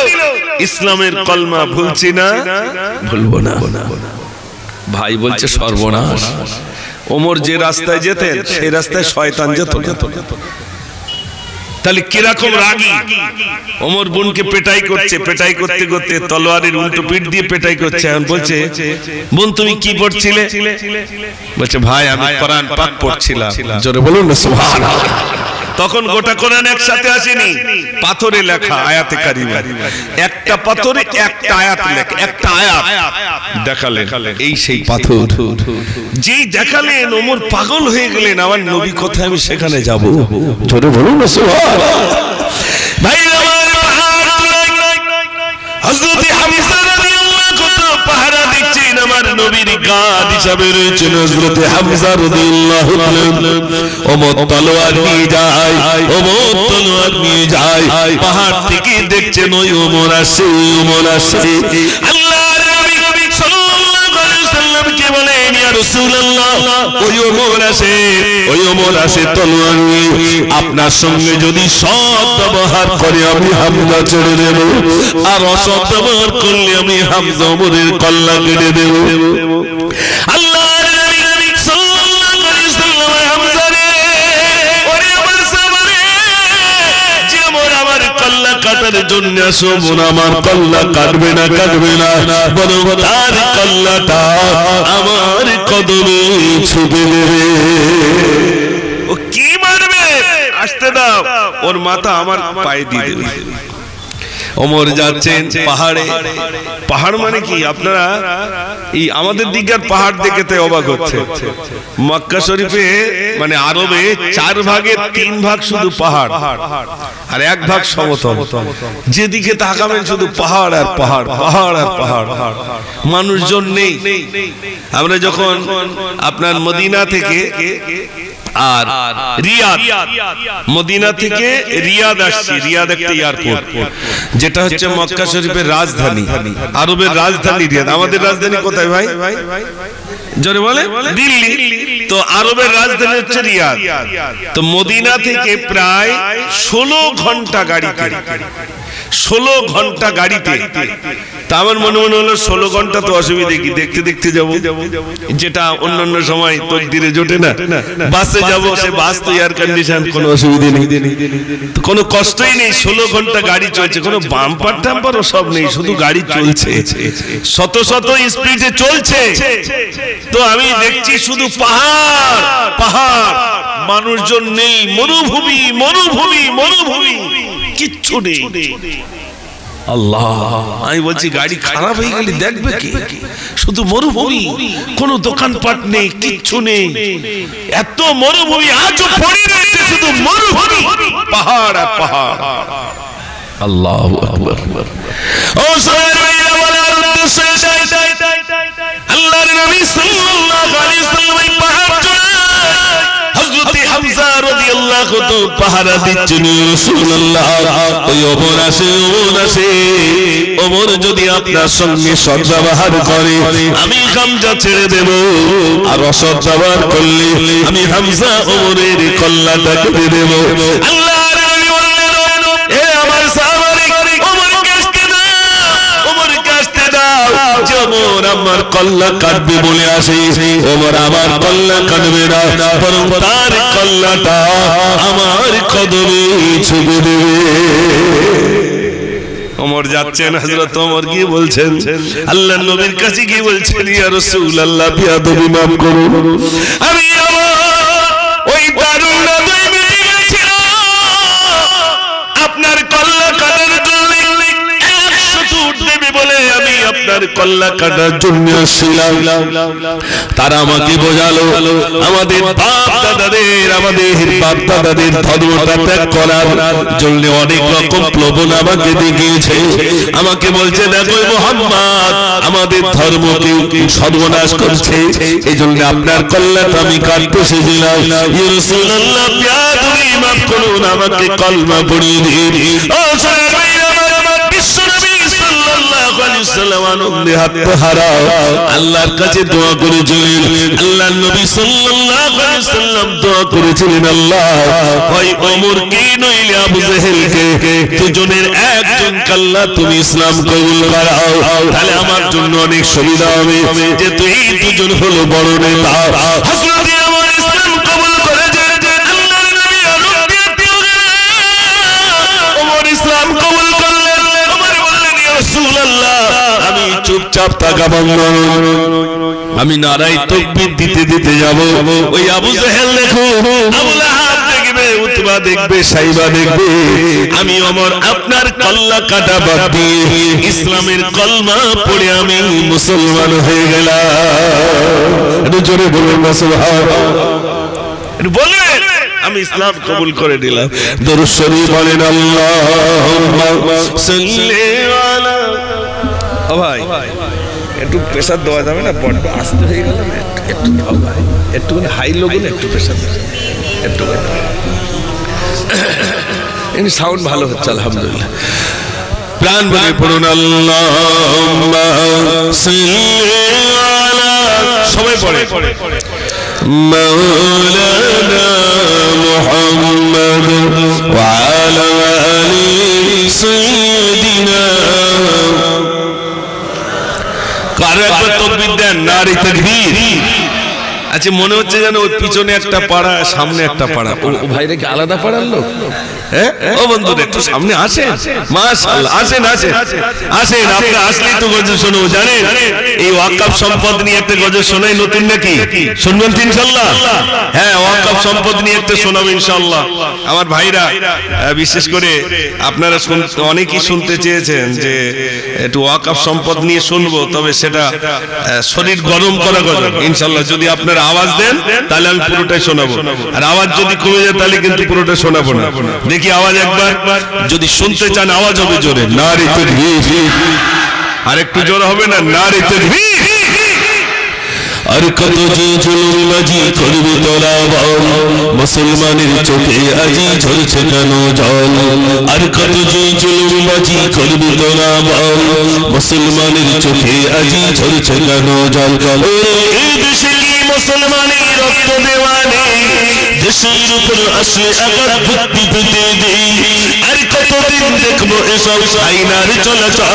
ইসলামের কলমা ভুলছি না, ভুলবো না। ভাই বলছে, সর্বনাশ। ওমর যে রাস্তায় যেতেন সেই রাস্তায় শয়তান যেত না। তাহলে কিরকম রাগী! ওমর বোনকে পেটাই করছে, পেটাই করতে করতে তলোয়ারের উল্টো পিঠ দিয়ে পেটাই করছে। এখন বলছে, বোন তুমি কি পড়ছিলে? বলছে, ভাই আমি কোরআন পাক পড়ছিলাম। জোরে বলুন না সুবহানাল্লাহ। তখন গোটা কোরআন একসাথে আসেনি, পাথরে লেখা আয়াতে কারিমা। একটা পাথরে একটা আয়াত লেখা, একটা আয়াত দেখালেন, এই সেই পাথর। যেই দেখালেন ওমর পাগল হয়ে গেলেন, আমার নবী কোথায়, আমি সেখানে যাব। জোরে বলুন না সুবহানাল্লাহ। ভাই আমার হযরত হামজা রাদিয়াল্লাহু তাআলা পাহারা দিচ্ছেন, আমার নবীর গার্ড হিসাবে রয়েছেন হযরত হামজা রাদিয়াল্লাহু তাআলা। ওমর তলোয়ার নিয়ে যায়, ওমর তলোয়ার নিয়ে যায়। পাহাড় থেকে দেখছেন ওই ওমর আসে, ওমর আসে। আল্লাহর নবী সাল্লাল্লাহু আলাইহি ওয়াসাল্লামকে বলেন, ইয়া রাসূলুল্লাহ, ওই ওমর আসে, ওই ওমর আসে তলোয়ার নিয়ে। আপনার সঙ্গে যদি সৎ ব্যবহার করে আমি হামজা ছেড়ে দেব, আর অসৎ ব্যবহার করলে আমি হামজা ওমরের কল্লা কেটে দেব। আল্লাহর নবী সাল্লাল্লাহু আলাইহি ওয়াসাল্লাম, হামজা রে, ওরে আমার সাবরে, যে ওমর আমার কল্লা কাটার জন্য আসো, আমার কল্লা কাটবে না, কাটবে না, বরং তার কল্লাটা আমার কদমে ছুঁয়ে দেবে। ও কি মারবে? আসতে দাও, ও ওর মাথা আমার পায়ে দিয়ে দেবে। ওমর যাচ্ছেন পাহাড়ে। পাহাড় মানে কি, আপনারা এই আমাদের দিকের পাহাড় দেখে তো অবাক হচ্ছে। মক্কা শরীফে মানে আরবে 4 ভাগের 3 ভাগ শুধু পাহাড় আর 1 ভাগ সমতল। যেদিকে তাকাবেন শুধু পাহাড় আর পাহাড়, পাহাড় আর পাহাড়, মানুষজন নেই। আমরা যখন আপনার মদিনা থেকে আর রিয়াদ, মদিনা থেকে রিয়াদ আসছি, রিয়াদ একটা এয়ারপোর্ট যেটা হচ্ছে মক্কা শরীফের রাজধানী, আরবের রাজধানী রিয়াদ। আমাদের রাজধানী কোথায় ভাই? জোরে বলে দিল্লি। তো আরবের রাজধানী হচ্ছে রিয়াদ। তো মদিনা থেকে প্রায় 16 ঘন্টা গাড়িতে, 16 ঘন্টা গাড়িতে। তা আমার মনে হলো 16 ঘন্টা তো অসুবিধা কি, দেখতে দেখতে যাবো, যেটা অন্যান্য সময় তকদিরে জোটে না। বাসে যাবো, সে বাস তো এয়ার কন্ডিশন, কোনো অসুবিধা নেই, কোনো কষ্টই নেই। 16 ঘন্টা গাড়ি চলছে, কোনো বাম্পার টাম্পারও সব নেই, শুধু গাড়ি চলছে, শত শত স্পিডে চলছে। তো আমি দেখছি শুধু পাহাড় পাহাড়, মানুষজন নেই, মরুভূমি মরুভূমি মরুভূমি, কিচ্ছু নেই। আল্লাহ, আমি বলছি গাড়ি খারাপ হয়ে গেলে দেখবে কি, শুধু মরুভূমি, কোনো দোকানপাট নেই, কিচ্ছু নেই, এত মরুভূমি আজও পড়ে রয়েছে, শুধু মরুভূমি, পাহাড় আর পাহাড়। আল্লাহু আকবার। ও সাহাবীরা বলার উদ্দেশ্যে আল্লাহর নবী সাল্লাল্লাহু আলাইহি ওয়াসাল্লাম এই পাহাড় চড়ে হযরত হামজা রাদিয়াল্লাহু তাআলা পাহারা দিচ্ছেন। রাসূলুল্লাহ ওই ওমর আসে, ওমর যদি আপনার সঙ্গে সদ্ব্যবহার করে আমি হামজা ছেড়ে দেব, আর অসদ্ব্যবহার করলে আমি হামজা ওমরের কল্লাটা কেটে দেব। আল্লাহর নবী বললেন, এ আমার সাহাবারে, ওমর কাছতে দাও, ওমর কাছতে দাও। ওমর আমার কল্লা কাটবে বলে আসে, ওমর আমার কল্লা কাটবে না, বরং তার কল্লাটা আমার কদমে ছুঁয়ে দেবে। ওমর যাচ্ছেন, হযরত ওমর গিয়ে বলছেন আল্লাহর নবীর কাছে, গিয়ে বলছেন, ইয়া রাসূলুল্লাহ, বিয়াদবি মাফ করুন, আমি আমার ওই দারুণ নবী মিলে গেছিল, আপনার কল্লা কাটার জন্য 100 উট দেবে বলে আমি আপনার কল্লা কাটার জন্য আসছিলাম। তারা আমাকে বোঝালো আমাদের বাপ দাদাদের ধর্মটা ত্যাগ করার জন্য অনেক রকম প্রলোভন আমাকে দেখিয়েছে। আমাকে বলছে, দেখো মুহাম্মদ আমাদের ধর্মকে সর্বনাশ করছে, এই জন্য আপনার কল্লাটা আমি কাটতে এসেছিলাম। ইয়া রাসূলুল্লাহ, বিয়াদবি মাফ করুন, আমাকে কলমা পড়িয়ে দিন। ও সাহাবীরা, বিশ্বনবী সাল্লাল্লাহু আলাইহি ওয়াসাল্লাম আনন্দে আত্মহারা আল্লাহর কাছে দোয়া করেছিলেন। আল্লাহর নবী সাল্লাল্লাহু আলাইহি ওয়াসাল্লাম দোয়া করেছিলেন, আল্লাহ ওই ওমরকে নইলে আবু জেহেলকে দুজনের একজন আল্লাহ তুমি ইসলাম কবুল করাও, তাহলে আমার জন্য অনেক সুবিধা হবে, যে তুই দুজন হলো বড় নেতা। হযরত ওমর ইসলাম কবুল করেছে, আল্লাহর নবী আনন্দে ওমর ইসলাম কবুল করলেন। ওমর বললেন, ইয়া রাসূলুল্লাহ, আমি চুপচাপ থাকা বন্ধ, আমি নারায়ে তাকবীর দিতে দিতে যাব। ওই আবু জেহেল দেখো, আবু লাহাব দেখবে, উতবা দেখবে, সাইবা দেখবে, আমি ওমর আপনার কল্লা কাটা বাদ দিয়ে ইসলামের কলমা পড়ে আমি মুসলমান হয়ে গেলাম। একটু জোরে বলুন না সুবহানাল্লাহ, একটু বলবেন, আমি ইসলাম কবুল করে নিলাম। দরুদ শরীফ বলেন, আল্লাহুম্মা সাল্লি আলা। ও ভাই, একটু প্রেসার দেওয়া যাবে না, বড় আস্তে হয়ে গেল না, একটু দাও ভাই, একটু হাই লোগুন, একটু প্রেসার একটু, এমনি সাউন্ড ভালো হচ্ছে আলহামদুলিল্লাহ। প্রাণ ভরে পড়ুন, আল্লাহুম্মা সাল্লি আলা, সবাই পড়ে, মাওলানা মুহাম্মদ ওয়া আলা আলি সাইয়্যিদিনা। কারে একবার তাকবীর দেন, নারে তাকবীর। আচ্ছা মনে হচ্ছে যেন ওই পিছনে একটা পাড়া সামনে একটা পাড়া। ও ভাইরা কি আলাদা পাড়ার লোক? হ্যাঁ ও বন্ধুরা একটু সামনে আসেন, মাশাআল্লাহ আসেন আসেন আসেন। আপনি আসলেই তো গজল শোনাবো। জানেন এই ওয়াকফ সম্পদ নিয়ে একটা গজল শোনাই নতুন নাকি? শুনবেন তো ইনশাআল্লাহ? হ্যাঁ ওয়াকফ সম্পদ নিয়ে একটা শোনাবো ইনশাআল্লাহ। আমার ভাইরা বিশেষ করে আপনারা অনেকেই শুনতে চেয়েছেন যে একটু ওয়াকফ সম্পদ নিয়ে শুনবো, তবে সেটা শরীর গরম করা গজল ইনশাআল্লাহ। যদি আপনারা আওয়াজ দেন তাহলে আমি পুরোটাই শোনাবো, আর আওয়াজ যদি কমে যায় তাহলে কিন্তু পুরোটা শোনাবো না। দেখি আওয়াজ একবার, যদি শুনতে চান আওয়াজ হবে জোরে নারে তাকবীর, আর একটু জোরে হবে না নারে তাকবীর। আর কত যে জুলুমবাজি করবে তোরা বল, মুসলমানের চোখে আজি ঝরছে কেন জল। আর কত যে জুলুমবাজি করবে তোরা বল, মুসলমানের চোখে আজি ঝরছে কেন জল। এই দেশে কি মুসলমানের রক্ত দেওয়া নেই, দেশের উপর আসে আঘাত ভক্তি পেতে দেই। আর কতদিন দেখবো এসব আইনার চলাচল,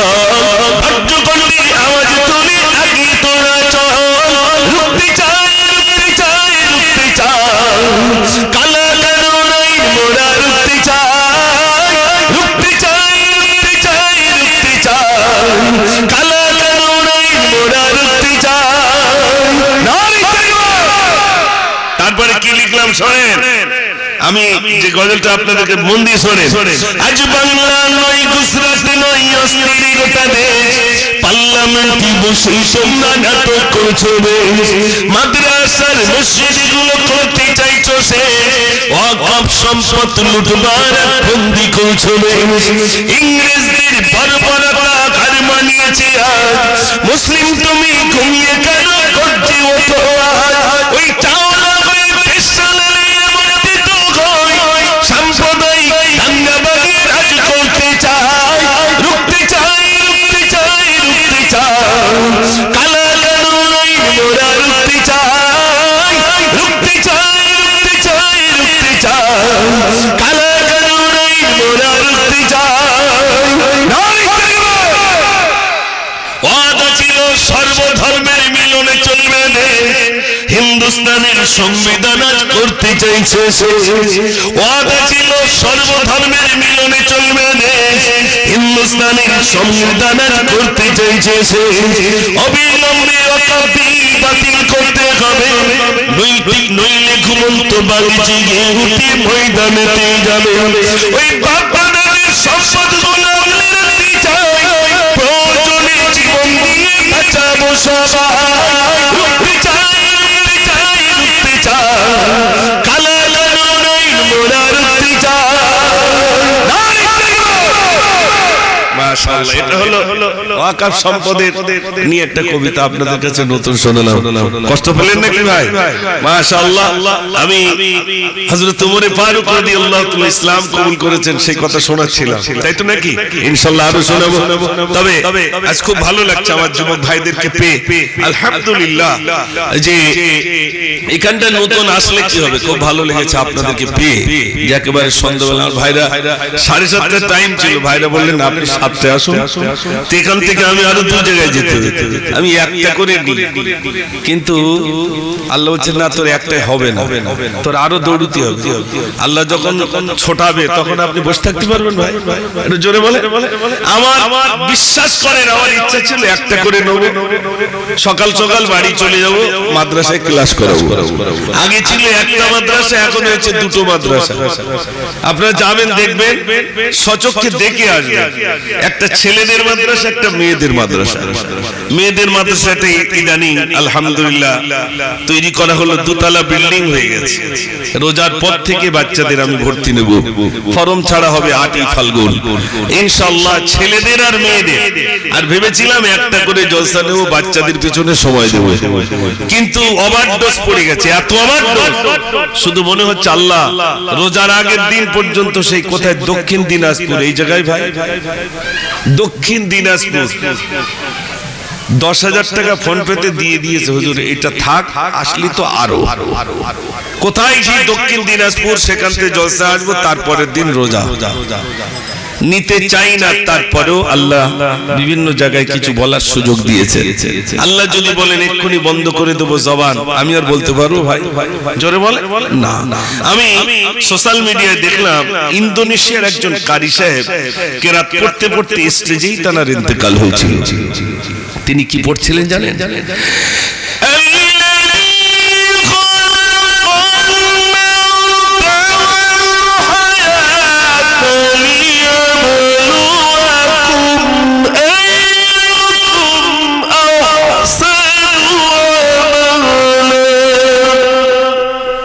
ভাগ্য করলে আওয়াজ তোলে আগে তোরা চল। রুখতে চাই রুখতে চাই রুখতে চাই, কালা কানুন আইন মোরা রুখতে চাই। রুখতে চাই রুখতে চাই রুখতে চাই, কালা কানুন আইন মোরা রুখতে চাই। তারপরে কি লিখলাম শোনেন, আমি যে গজলটা আপনাদেরকে মন দিয়ে শোনেন। আজ বাংলা নয় গুজরাট নয় অস্থির গোটা দেশ, পার্লামেন্টে বসে তোমরা নাটক করছো বেশ। মাদ্রাসার মসজিদ গুলো করতে চাইছো শেষ, ওয়াকফ সম্পদ লুটবার বন্দি করছো বেশ। ইংরেজদের বর্বরতা ঘর মানিয়েছে আজ, মুসলিম তুমি ঘুমিয়ে কেন করছে ওঠো আজ। ওই চাওলা হয়ে পেশালের মধ্যে তো গই, সাম্প্রদায়িক দাঙ্গাবাজি রাজ করতে চাই। রুখতে চাই রুখতে চাই রুখতে চাই, কালা কানুন আইন মোরা রুখতে চাই। রুখতে চাই রুখতে চাই রুখতে চাই, কালা কানুন আইন মোরা রুখতে চাই। ওয়াদা ছিল সর্বধর্মের মিলনে চলবে দেশ, হিন্দুস্তানের সংবিধান আজ করতে চাইছে শেষ। ওয়াদা ছিল সর্বধর্মের মিলনে চলবে দেশ, হিন্দুস্তানের সংবিধান আজ করতে চাইছে শেষ। অবিলম্বে ওয়াকফ বাতিল করতে হবে, নইলে ঘুমন্ত বাগিচি গিয়ে উঠে ময়দানেতে যাবে। ওই বাপদাদের সম্পদগুলো আমরা রাখতে চাই, প্রয়োজনে জীবন দিয়ে বাঁচাবো সবাই। রুখতে চাই রুখতে চাই রুখতে চাই, কালা কানুন আইন মোরা রুখতে চাই। মাশাআল্লাহ, এটা হলো ওয়াকফ সম্পদের নিয়ে একটা কবিতা আপনাদের কাছে নতুন শোনালাম। কষ্ট পেলেন নাকি ভাই? মাশাআল্লাহ। আমি হযরত ওমর ফারুক রাদিয়াল্লাহু তাআলা ইসলাম কবুল করেছেন সেই কথা শোনাচ্ছিলাম, তাই তো নাকি? ইনশাআল্লাহ আরো শোনাবো। তবে আজ খুব ভালো লাগছে আমার যুবক ভাইদেরকে পেয়ে, আলহামদুলিল্লাহ। যে এখানটা নতুন আসলে কি হবে, খুব ভালো লেগেছে আপনাদেরকে পেয়ে। যে একেবারে সন্ধ্যাবেলা ভাইরা 7:30 টাইম ছিল, ভাইরা বললেন আপনি 7টায় আসুন। এখান থেকে আমি আরো দু জায়গায় যেতে হবে, আমি একটা করে নিই, কিন্তু আল্লাহ বলছেন না তোর একটাই হবে না, তোর আরো দৌড়তে হবে। আল্লাহ যখন ছোটাবে তখন আপনি বসে থাকতে পারবেন ভাই? একটু জোরে বলে। আমার বিশ্বাস করেন, আমার ইচ্ছা ছিল একটা করে নেব, সকাল সকাল বাড়ি চলে যাব, মাদ্রাসায় ক্লাস করাবো। আগে ছিল একটা মাদ্রাসা, এখন হয়েছে দুটো মাদ্রাসা। আপনারা যাবেন দেখবেন, সচক্ষে দেখে আসবেন। একটা ছেলেদের মাদ্রাসা, একটা মেয়েদের মাদ্রাসা। মেয়েদের মাদ্রাসাটা ইদানিং আলহামদুলিল্লাহ তৈরি করা হলো, দুতলা বিল্ডিং হয়ে গেছে। রোজার পর থেকে বাচ্চাদের আমি ভর্তি নেব, ফরম ছাড়া হবে 8ই ফাল্গুন ইনশাআল্লাহ, ছেলেদের আর মেয়েদের। আর ভেবেছিলাম একটা করে জলসা নেব, বাচ্চাদের পিছনে সময় দেব, কিন্তু ওভারডোজ পড়ে গেছে, এত ওভারডোজ। শুধু মনে হচ্ছে আল্লাহ রোজার আগের দিন পর্যন্ত সেই কোথায় দক্ষিণ দিনাজপুর, এই জায়গায় ভাই দক্ষিণ দিনাজপুর 10,000 টাকা ফোন পেতে দিয়ে দিয়েছে, হুজুর এটা থাক, আসলি তো আরো। কোথায় সেই দক্ষিণ দিনাজপুর, সেখান থেকে জলসা আসবো, তারপরের দিন রোজা। নিতে চাই না, তারপরেও আল্লাহ বিভিন্ন জায়গায় কিছু বলার সুযোগ দিয়েছে। আল্লাহ যদি বলেন এক্ষুনি বন্ধ করে দেবো জবান, আমি আর বলতে পারবো ভাই? জোরে বলে না। আমি সোশ্যাল মিডিয়ায় দেখলাম ইন্দোনেশিয়ার একজন কারি সাহেব কেরাত পড়তে পড়তে স্টেজেই তার ইন্তেকাল হয়েছিল। তিনি কি পড়ছিলেন জানেন?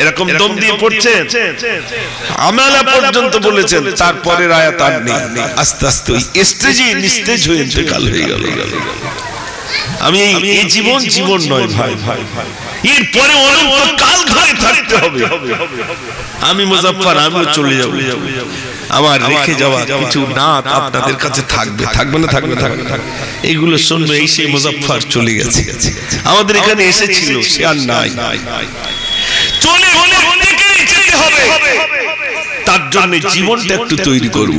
এরকম দম দিয়ে পড়ছেন, আমালা পর্যন্ত বলেছেন, তারপরের আয়াত আর নেই। আস্তে আস্তে স্টেজে নিস্তেজ হয়ে ইন্তেকাল হয়ে গেল। আমি এই জীবন জীবন নয় ভাই, এরপরে অনন্ত কাল ধরে থাকতে হবে। আমি মুজাফফর, আমিও চলে যাব। আমার রেখে যাওয়া কিছু নাত আপনাদের কাছে থাকবে, থাকবে না? থাকবে, থাকবে। এগুলো শুনবে, এই সেই মুজাফফর চলে গেছে, আমাদের এখানে এসেছিল, সে আর নাই। চলে হলে অনেকেই যেতে হবে, তার জন্য জীবনটা একটু তৈরি করব।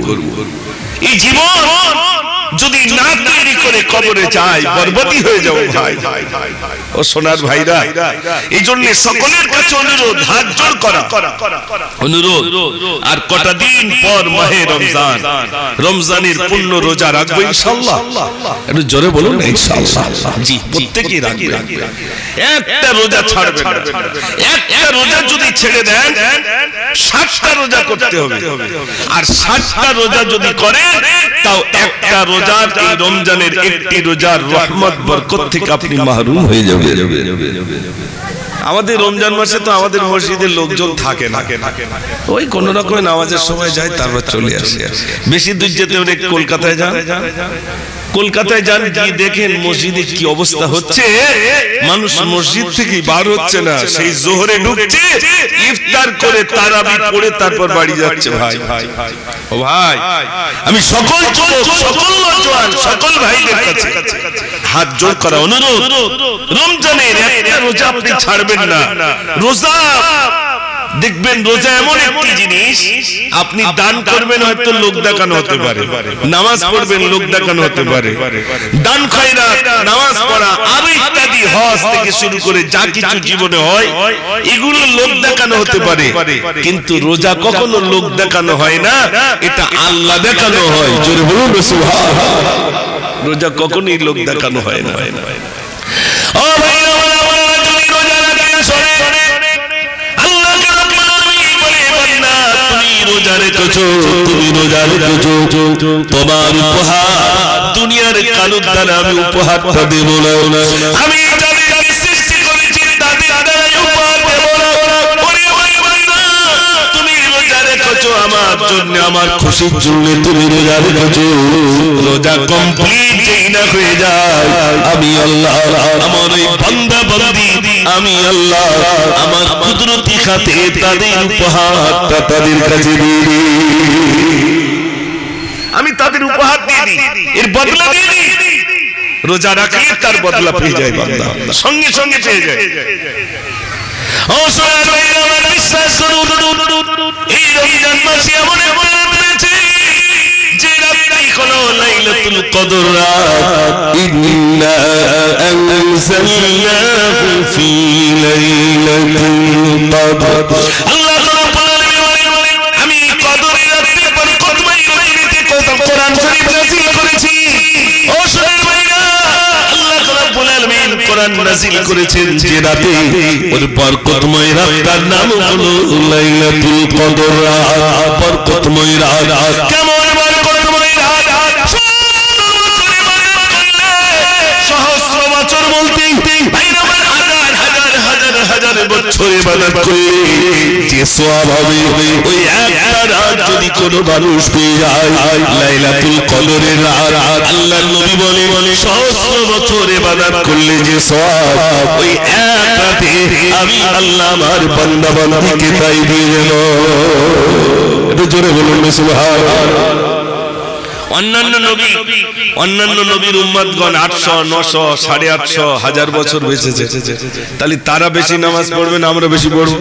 এই জীবন যদি না তৈরি করে কবরে যায়, বরবাদি হয়ে যাবো ভাই ও সোনার ভাইরা। এই জন্য সকলের কাছে অনুরোধ, হাত জোড় করা অনুরোধ। আর কটা দিন পর মাহে রমজান, রমজানের পূর্ণ রোজা রাখবো ইনশাআল্লাহ। একটু জোরে বলুন না ইনশাআল্লাহ। জি, প্রত্যেকেই রাখবে। একটা রোজা ছাড়বে না। একটা রোজা যদি ছেড়ে দেন, 60টা রোজা করতে হবে। আর 60টা রোজা যদি করেন, তাও একটা রোজার, এই রমজানের একটি রোজার রহমত বরকত থেকে আপনি মাহরুম হয়ে যাবেন। আমাদের রমজান মাসে তো আমাদের মসজিদের লোকজন থাকে না, ওই কোন রকমের নামাজের সময় যায়, তারপর চলে আসে। বেশি দূর যেতে হলে কলকাতায় যান, কলকাতায় যান, গিয়ে দেখেন মসজিদে কি অবস্থা হচ্ছে। মানুষ মসজিদ থেকে বার হচ্ছে না, সেই জোহরে ঢুকছে, ইফতার করে তারাবি পড়ে তারপর বাড়ি যাচ্ছে। ভাই ও ভাই, আমি সকল যুবক, সকল নওজোয়ান, সকল ভাইদের কাছে হাত জোড় করা অনুরোধ, রমজানের একটা রোজা আপনি ছাড়বেন না। রোজা দেখবেন, রোজা এমন একটি জিনিস, আপনি দান করবেন, হয়তো লোক দেখানো হতে পারে, নামাজ পড়বেন, লোক দেখানো হতে পারে, দান খয়রাত, নামাজ পড়া, আরো ইত্যাদি, হজ থেকে শুরু করে যা কিছু জীবনে হয়, এগুলো লোক দেখানো হতে পারে। কিন্তু রোজা কখনো লোক দেখানো হয় না, এটা আল্লাহ দেখানো হয়। জোরে বলুন সুবহানাল্লাহ। রোজা কখনোই লোক দেখানো হয় না। ও ভাই, রোজা রেখেছো, তুমি রোজা রেখেছো, তোমার উপহার দুনিয়ার কালুর দ্বারা আমি উপহারটা দেব না। আমি যাদের সৃষ্টি করেছি তাদের দ্বারা উপহার দেব না। তুমি রোজা রেখেছো আমার জন্য, আমার খুশির জন্য তুমি রোজা রেখেছো। রোজা কমপ্লিট যেই না হয়ে যায়, আমি আল্লাহ আমার ওই বান্দা বান্দি, আমি আল্লাহ আমার কুদরতি খাতে তাদের উপহারটা তাদের কাছে দিয়ে দিই। আমি তাদের উপহার দিয়ে দিই, এর বদলা দিয়ে দিই। রোজা রাখলে তার বদলা পেয়ে যায় বান্দা, সঙ্গে সঙ্গে পেয়ে যায়। ও সোনার ভাইরা, আমার বিশ্বাস করুন, এই রমজান মাসে এমন এমন রয়েছে যে রাতটি হলো লাইলাতুল কদর রাত। ইন্না আনজালনাহু ফি লাইলাতুল কদর। আল্লাহ রাব্বুল আলামিন, আমি কদরের রাতে বরকতময় রাতে কোরআন শরীফ নাযিল করেছি। ও সোনার ভাইরা, আল্লাহ রাব্বুল আলামিন কোরআন নাযিল করেছেন যে রাতে, ওর বরকতময় রাতটার নাম হলো লাইলাতুল কদর রাত। বরকতময় রাত কেমন? বরকতময় রাত সহস্র বছর বলতে হাজার বছর ইবাদত করে যে সওয়াব হবে, ওই একটা রাত যদি কোনো মানুষ পেয়ে যায়, লাইলাতুল কদরের রাত, আল্লাহর নবী বলে সহস্র বছর ইবাদত করলে যে সওয়াব, ওই এক রাতে আমি আল্লাহ আমার বান্দা বান্দিকে তাই দিয়ে দেব। একটু জোরে বলুন সুবহানাল্লাহ। ও অন্যান্য নবীর উম্মতগণ 800 900 850 1000 বছর বেঁচেছে, তাহলে তারা বেশি নামাজ পড়বে না আমরা বেশি পড়ব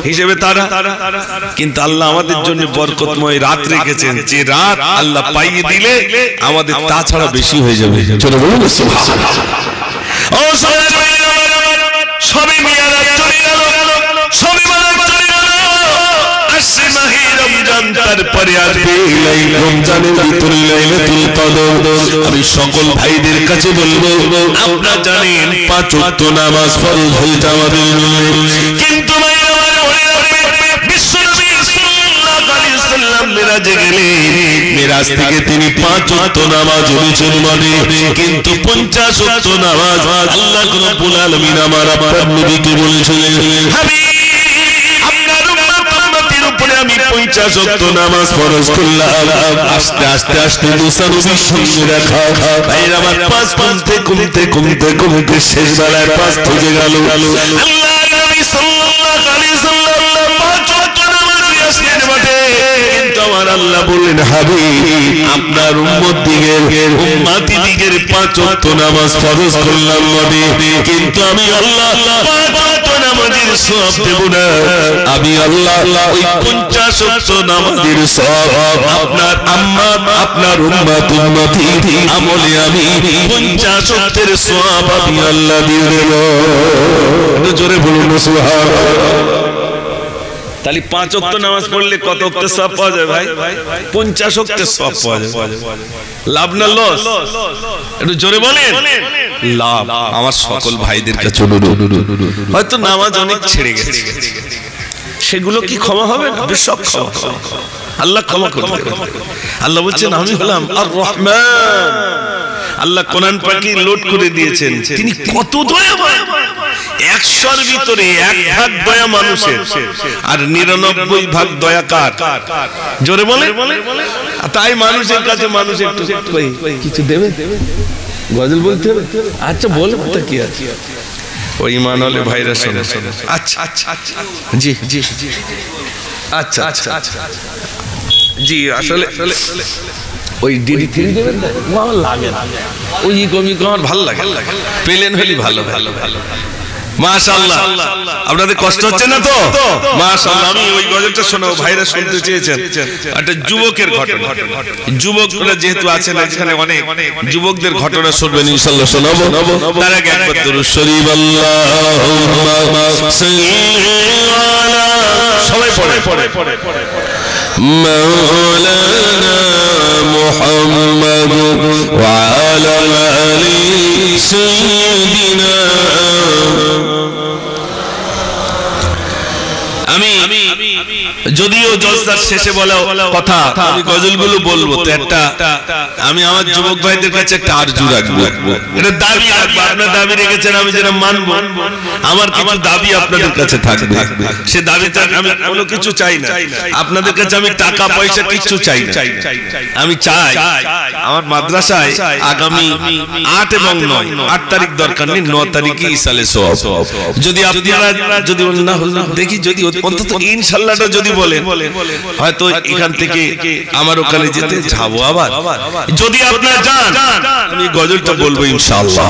হিসেবে তারা। কিন্তু আল্লাহ আমাদের জন্য বরকতময় রাত রেখেছেন, যে রাত আল্লাহ পাইয়ে দিলে আমাদের তাছাড়া বেশি হয়ে যাবে। চলো বলুন সুবহানাল্লাহ। ও সবে মিয়ারাত চলে গেল, সবে বরাত চলে গেল, আসছে মাহে রমজান, তারপরে আসবে রমজানের ভিতরে লাইলাতুল কদর। আমি সকল ভাইদের কাছে বলবো, আপনারা জানেন 5 ওয়াক্ত নামাজ ফরজ হয়েছে আমাদের, কিন্তু ভাই আমার মনে রাখবে বিশ্বনবী সাল্লাল্লাহু আলাইহি ওয়াসাল্লাম মিরাজে গেলেন, মিরাজ থেকে তিনি 5 ওয়াক্ত নামাজ পড়েছেন মানে, কিন্তু 50 ওয়াক্ত নামাজ আল্লাহ রাব্বুল আলামিন আমার আপনার নবীকে বলেছিলেন, হাবিব আমি 50 ওয়াক্ত নামাজ ফরজ করলাম। আস্তে আস্তে আস্তে মুসা নবীর সঙ্গে রাখা ভাইরা আমার 5 কমতে শেষ বেলায় 5 থেকে গেল। আল্লাহ নবী সাল্লাল্লাহু আলাইহি ওয়াসাল্লাম 5 ওয়াক্ত নামাজ আসলেন মাঠে, কিন্তু আমার আল্লাহ বললেন, হাবিব আপনার উম্মতি দিগের 5 ওয়াক্ত নামাজ ফরজ করলাম মাঠে, কিন্তু আমি আল্লাহ 5 ওয়াক্ত নামাজের সওয়াব দেব না। আমি আল্লাহ ওই 50 ওয়াক্ত নামাজের সওয়াব আপনার আম্মা আপনার উম্মতি আমলে আমি 50 ওয়াক্তের সওয়াব আমি আল্লাহ দিয়ে দেব। একটু জোরে বলুন সুবহানাল্লাহ। তাহলে 5 ওয়াক্ত নামাজ পড়লে কত ওয়াক্তের সওয়াব পাওয়া যায় ভাই? 50 ওয়াক্তের সওয়াব পাওয়া যায়। লাভ না লস? একটু জোরে বলেন। লাভ। আমার সকল ভাইদের কাছে হয়তো নামাজ অনেক ছেড়ে গেছে, সেগুলো কি ক্ষমা হবে না? বেশক ক্ষমা, আল্লাহ ক্ষমা করবে। আল্লাহ বলছেন আমি হলাম আর রহমান। আল্লাহ কোরআন পাকে লোড করে দিয়েছেন, তিনি কত দয়াময়। 100-র ভিতরে 1 ভাগ দয়া মানুষের, আর 99 ভাগ দয়া কার? জোরে বলে। তাই মানুষের কাছে মানুষ একটু কিছু দেবে, গজল বলতে হবে। আচ্ছা বল কি আছে ওই ইমান হলে ভাইরা শোনে। আচ্ছা জি জি আচ্ছা জি আসলে ওই ডিডি 3 দেবেন না, আমার লাগে না, ওই কমি আমার ভালো লাগে, পেলেন হলি ভালো। মাশাআল্লাহ, আপনাদের কষ্ট হচ্ছে না তো? মাশাআল্লাহ। আমি ওই গজলটা শোনাবো, ভাইরা শুনতে চেয়েছেন। একটা যুবকের ঘটনা, যুবকরা যেহেতু আছেন এখানে, অনেক যুবকদের ঘটনা শুনবেন ইনশাআল্লাহ, শোনাবো। তার আগে একবার দরুদ শরীফ আল্লাহুম্মা সাল্লি আলা, সবাই পড়ে মাওলানা মুহাম্মদ ওয়া আলা আলি সাইয়্যিদিনা। আমি যদিও জলসার শেষে বলা কথা, আমি গজলগুলো বলবো, তো একটা আমি আমার যুবক ভাইদের কাছে একটা আরজু রাখবো, এটা দাবি রাখবো। আপনারা দাবি রেখেছেন, আমি যেটা মানবো। আমার কিছু দাবি আপনাদের কাছে থাকবে, সে দাবিতে আমি কোনো কিছু চাই না আপনাদের কাছে, আমি টাকা পয়সা কিছু চাই না। আমি চাই আমার মাদ্রাসায় আগামী 8 এবং 9, 8 তারিখ দরকার নেই, 9 তারিখে ইসালে সওয়াব। যদি আপনারা যদি না দেখি, যদি অন্তত ইনশাআল্লাহটা যদি বলেন, হয়তো এখান থেকে আমার ওখানে যেতে যাবো। আবার যদি আপনারা যান, আমি গজলটা বলবো ইনশাআল্লাহ।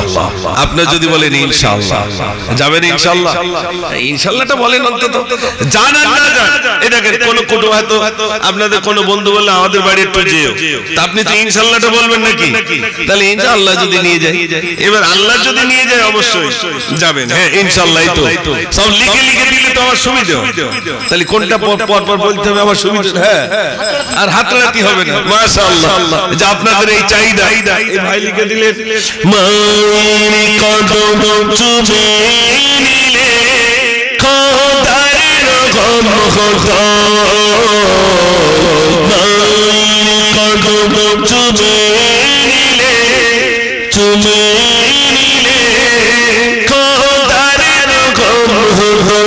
আপনারা যদি বলেন ইনশাআল্লাহ, যাবেন ইনশাআল্লাহ। ইনশাআল্লাহটা বলেন, অন্তত যান আর না যান। এই দেখেন কোন হয়তো আপনাদের কোনো বন্ধু বললে আমাদের বাড়ি একটু যেও, তা আপনি তো ইনশাআল্লাহটা বলবেন নাকি? তাহলে ইনশাআল্লাহ যদি নিয়ে যায়, এবার আল্লাহ যদি নিয়ে যায় অবশ্যই যাবেন। হ্যাঁ ইনশাআল্লাহ, তো সব লিখে দিলে তো আমার সুবিধা। তাহলে কোনটা পর বলতে হবে আমার সুবিধা? হ্যাঁ, আর হাতরাতি হবে না। মাশাআল্লাহ, যে আপনাদের এই চাহিদা, এই ভাই লিখে দিলেন, মায়ের কদম চুমে নিলে খোদার রহম খোদা, মায়ের কদম চুমে নিলে খোদার রহম খোদা।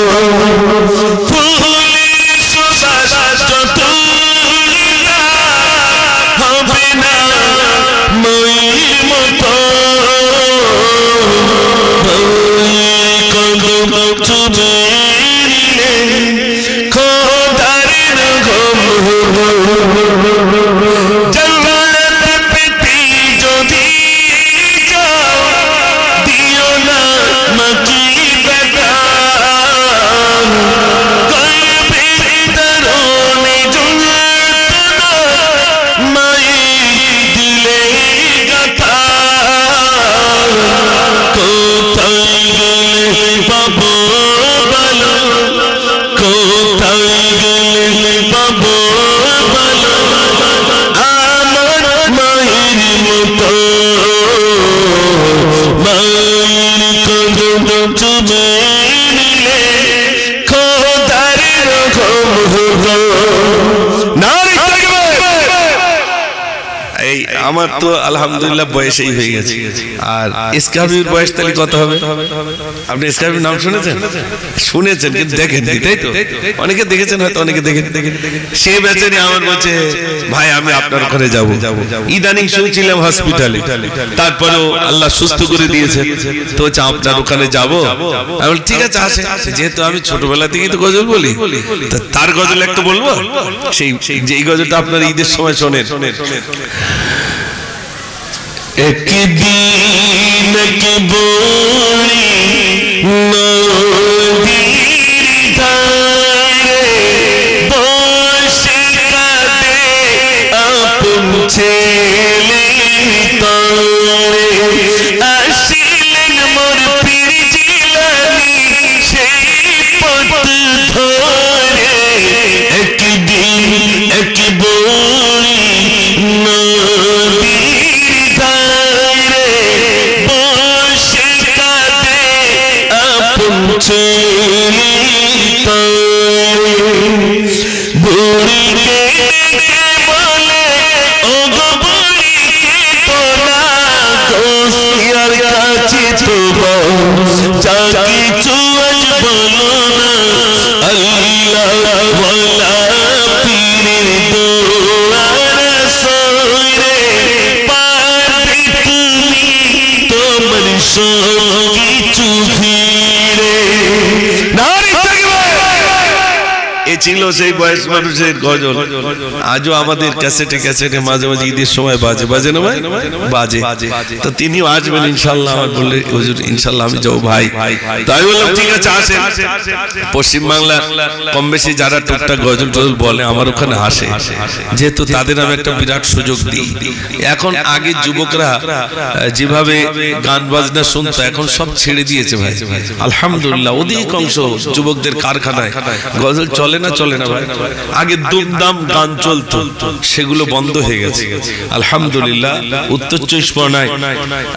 খোদার রহম চুমে নিলে খোদার রকম হলো না। এই আমার তো আলহামদুলিল্লাহ বয়সেই হয়ে গেছে, আর ইসকাবির বয়স তাহলে কত হবে? আপনি ইসকাবির নাম শুনেছেন? শুনেছেন কিন্তু দেখেন, তাই তো? অনেকে দেখেছেন হয়তো, অনেকে দেখেন। সে বেচারি আমার বলছে ভাই আমি আপনার ওখানে যাবো। ইদানিং শুনছিলাম হসপিটালে, তারপরেও আল্লাহ সুস্থ করে দিয়েছে, তো আপনার ওখানে যাবো। আমি বলি ঠিক আছে আসে, যেহেতু আমি ছোটবেলা থেকেই তো গজল বলি, তার গজল একটা বলবো, সেই যেই গজলটা আপনার ঈদের সময় শোনেন। একদিন কি বলি নদীর ধারে বসে কাঁদে আপন ছেলে তরে, আসিলেন মোর পীর জিলানী সেই পথ ধরে। একদিন এক বলি বুড়িকে বলে ও গো বুড়িকে তোলা গোসিয়ার কাছে তো যা কিছু আজ বলো না, আল্লাহ ওয়ালা পীরের দোয়ার সরে পারবে তুমি তোমার কিছু ফিরে। এ ছিল সেই বয়স মানুষের গজল। আজও আমাদের ক্যাসেটে ক্যাসেটে মাঝে মাঝে ঈদের সময় বাজে, বাজে না ভাই? বাজে। তো তিনিও আসবেন ইনশাল্লাহ। আমার বললে হুজুর ইনশাল্লাহ আমি যাবো ভাই। তাই বললাম ঠিক আছে আসেন। পশ্চিমবাংলার কম বেশি যারা টুকটাক গজল টজল বলে আমার ওখানে আসে, যেহেতু তাদের আমি একটা বিরাট সুযোগ দিই। এখন আগে যুবকরা যেভাবে গান বাজনা শুনতো এখন সব ছেড়ে দিয়েছে ভাই, আলহামদুলিল্লাহ। অধিকাংশ যুবকদের কারখানায় গজল চলে না, চলে না ভাই। আগে দুমদাম গান চলতো, সেগুলো বন্ধ হয়ে গেছে আলহামদুলিল্লাহ। উত্তর চব্বিশ পরগনায়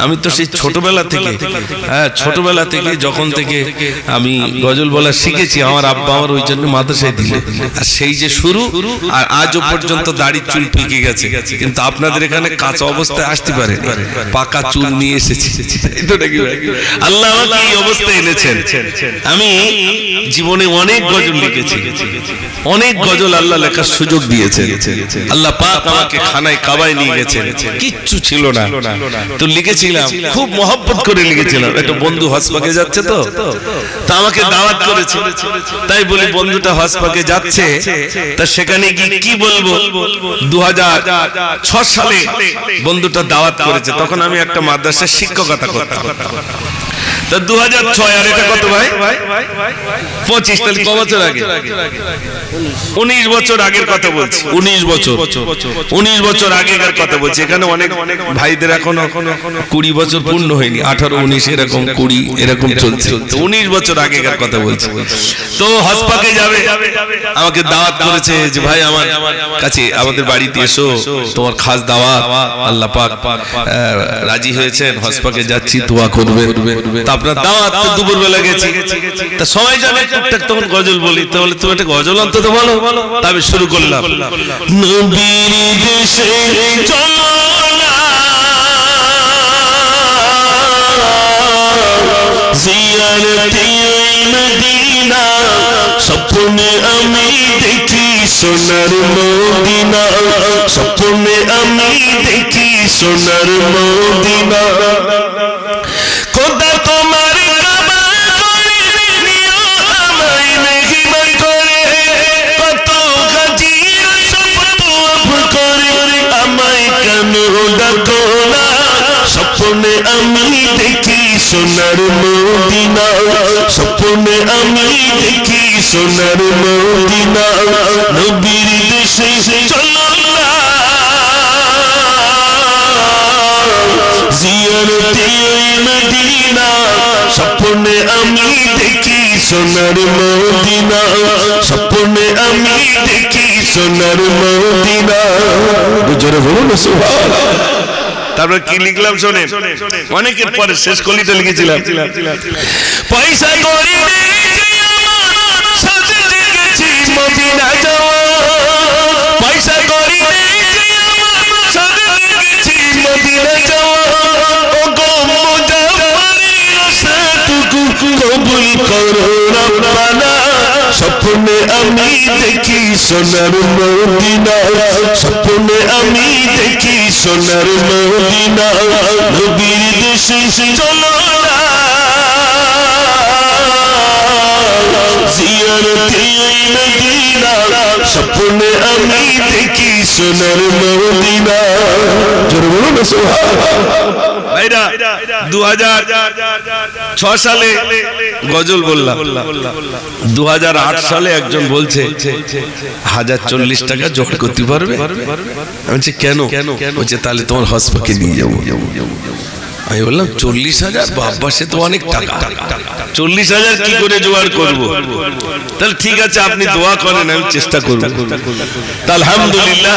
আমি তো সেই ছোটবেলা থেকে যখন থেকে আমি গজল বলা শিখেছি, আমার আব্বা আমার ওই জন্য মাদ্রাসায় দিলে, আর সেই যে শুরু, আর আজও পর্যন্ত দাড়ি চুল পেকে গেছে, কিন্তু আপনাদের এখানে কাঁচা অবস্থায় আসতে পারে, পাকা চুল নিয়ে এসেছি। আল্লাহ আমাকে এই অবস্থায় এনেছেন। আমি জীবনে অনেক গজল লিখেছি, অনেক গজল আল্লাহ লেখার সুযোগ দিয়েছেন। আল্লাহ পাক আমাকে খানায় কাবায় নিয়ে গেছেন, কিচ্ছু ছিল না, তো লিখেছিলাম, খুব মহব্বত করে লিখেছিলাম। একটা বন্ধু হজপাকে যাচ্ছে, তো আমাকে দাওয়াত করেছে, তাই বলি বন্ধুটা হজপাকে যাচ্ছে, তা সেখানে গিয়ে কি বলবো। 2006 সালে বন্ধুটা দাওয়াত করেছে, তখন আমি একটা মাদ্রাসার শিক্ষকতা করতাম। 2006 আর এটা কত ভাই? 25, তাহলে ক বছর আগে? 19 বছর আগের কথা বলছি। 19 বছর আগেকার কথা বলছি। এখানে অনেক ভাইদের এখনো 20 বছর পূর্ণ হয়নি, 18, 19 এরকম 20 এরকম চলছে। 19 বছর আগেকার কথা বলছি। তো হজপাকে যাবে, আমাকে দাওয়াত করেছে যে ভাই আমার কাছে আমাদের বাড়িতে এসো, তোমার খাস দাওয়াত। আল্লাহ পাক রাজি হয়েছেন, হজপাকে যাচ্ছি, দোয়া করবে। আপনার দাওয়াত তো দুপুর বেলা গেছি, তা সবাই জানে টুকটাক তখন গজল বলি, তাহলে তুমি একটা গজল অন্তত বলো। তবে শুরু করলাম, নবীর দেশে চলো না জিয়ারতে মদিনা, স্বপ্নে আমি দেখি সোনার মদিনা, স্বপ্নে আমি দেখি সোনার মদিনা। খোদা তোমার কাবা করে নিও আমায় মেহমান করে, কত গাজী সব তোয়াফ করে, আমায় কেন ডাকো না। স্বপ্নে আমি দেখি সোনার মদিনা, স্বপ্নে আমি দেখি সোনার মদিনা। নবীর দেশে চলো না জিয়ারতে মদিনা, স্বপ্নে আমি দেখি সোনার মদিনা, স্বপ্নে আমি দেখি সোনার মদিনা। জোরে বলুন সুবহানাল্লাহ। তারপর কি লিখলাম শোনেন, অনেকের পরে শেষ কলিটা লিখেছিলাম, পয়সা করি মদিনা যাওয়া, পয়সা করি মদিনা যাওয়া, ও গো মুজাফফরের আশাটুকু কবুল করো রব্বানা। স্বপ্নে আমি দেখি সোনার মদিনা, স্বপ্নে আমি দেখি সোনার মদিনা, নবীর দেশে চলো না জিয়ারতে মদিনা, স্বপ্নে আমি দেখি সোনার মদিনা। জোরে বলো না সুবহানাল্লাহ। ভাইরা 2006 সালে গজল বললাম, 2008 সালে একজন বলছে 1040 টাকা জোগাড় করতে পারবে? আমি বলছি কেন? বলছে তাহলে তোমার হসপাকে নিয়ে যাবো। আমি বললাম 40,000? বাবা সে তো অনেক টাকা, 40,000 কি করে জোগাড় করবো? তাহলে ঠিক আছে আপনি দোয়া করেন, আমি চেষ্টা করবো। আলহামদুলিল্লাহ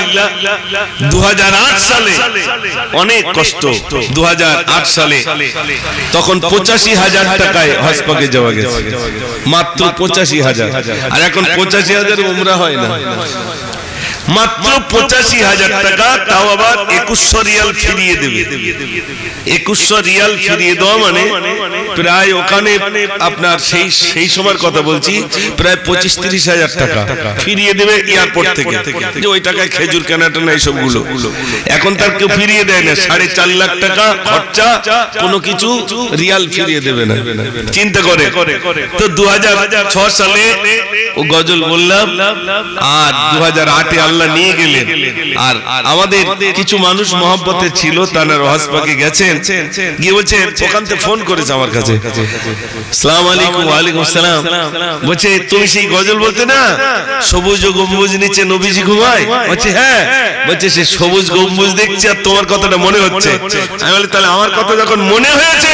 2008 সালে অনেক কষ্ট, 2008 সালে তখন 85,000 টাকায় হসপাকে যাওয়া গেছে, মাত্র 85,000। আর এখন 85,000 উমরা হয় না, মাত্র 85,000 টাকা, তাও আবার 2100 রিয়াল ফিরিয়ে দেবে। 2100 রিয়াল ফিরিয়ে দেওয়া মানে প্রায় ওখানে আপনার সেই সময়ের কথা বলছি, প্রায় 25-30,000 টাকা ফিরিয়ে দেবে এয়ারপোর্ট থেকে, যে ওই টাকায় খেজুর কেনাটা না এইসবগুলো। এখন তার কেউ ফিরিয়ে দেয় না, 4.5 লাখ টাকা খরচা, কোনো কিছু রিয়াল ফিরিয়ে দেবে না, চিন্তা করে। তো 2006 সালে ও গজল বললাম, আর 2008-এ আল্লাহ নিয়ে গেলেন। আর আমাদের কিছু মানুষ মহব্বতে ছিল, তারা হজপাকে গেছেন, গিয়ে বলছে, ওখান থেকে ফোন করেছে আমার কাছে, আসসালামু আলাইকুম। ওয়ালাইকুম আসসালাম। বলছে তুমি সেই গজল বলতে না, সবুজ গম্বুজ নিচে নবীজি ঘুমায়? বলছে হ্যাঁ। বলছে সে সবুজ গম্বুজ দেখছি আর তোমার কথাটা মনে হচ্ছে। আমি বলি তাহলে আমার কথা যখন মনে হয়েছে,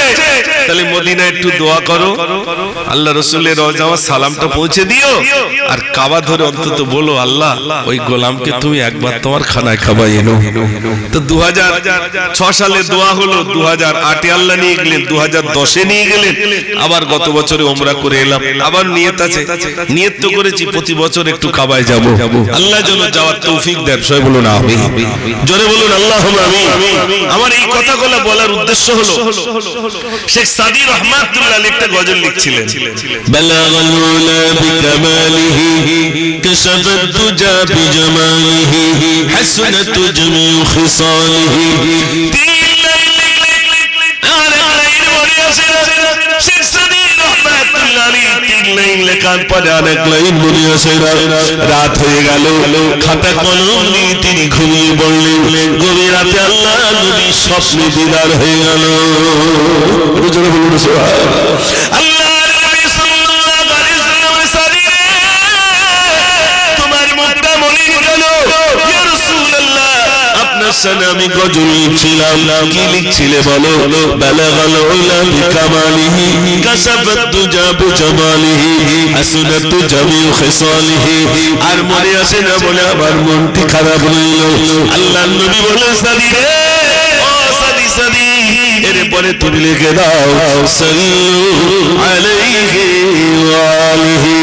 তাহলে মদিনায় একটু দোয়া করো, আল্লাহ রাসূলের রওজা সালামটা পৌঁছে দিও, আর কাবা ধরে অন্তত বলো, আল্লাহ ওই গোলামকে তুমি একবার তোমার খানায় খাওয়াই এনো। তো 2006 সালে দোয়া হলো, 2008-এ আল্লাহ নিয়ে গেলেন, 2010-এ নিয়ে গেলেন, আবার গত বছরে ওমরা করে এলাম। আবার নিয়ত আছে, নিয়ত তো করেছি প্রতি বছর একটু কাবায় যাব, আল্লাহ যেন যাওয়ার তৌফিক দেন। সবাই বলুন আমিন, জোরে বলুন আল্লাহুম্মা আমিন। আমার এই কথাগুলো বলার উদ্দেশ্য হলো, শেখ সাদি রহমাতুল্লাহ আলাইহি একটা গজল লিখছিলেন, বালাগাল উলা বিকামালিহি কাশাফাত তুজা বিজামালিহি হাসনাত জামিউ খিসালিহি। শেখ সাদি রহমাতুল্লাহ আলাইহি 3 লাইন লেখার পরে আরেক লাইন বলে আসে, রাত হয়ে গেল, খাতা কলম নিয়ে তিনি ঘুমিয়ে পড়লেন। গভীর রাতে আল্লাহ নবী স্বপ্নে দিদার হয়ে গেল। আল্লাহর নবী সাল্লাল্লাহু আলাইহি ওয়াসাল্লাম সাদিরে তোমার মুখটা মলিন গেল, ইয়া রাসূলুল্লাহ আপনার সামনে আমি গজল লিখছিলাম। কি লিখছিলে বলো? বালাগাল উলা বিকামালিহি কাশাফাত দুজা বিজামালিহি হাসনাত জামিউ খিসালিহি। আর মনে আসে না বলে আমার মনটি খারাপ হইল। আল্লাহর নবী বলে, সাদি রে, ও সাদি সাদি, এরপরে তুমি লিখে দাও সাল্লু আলাইহি ওয়া আলিহি।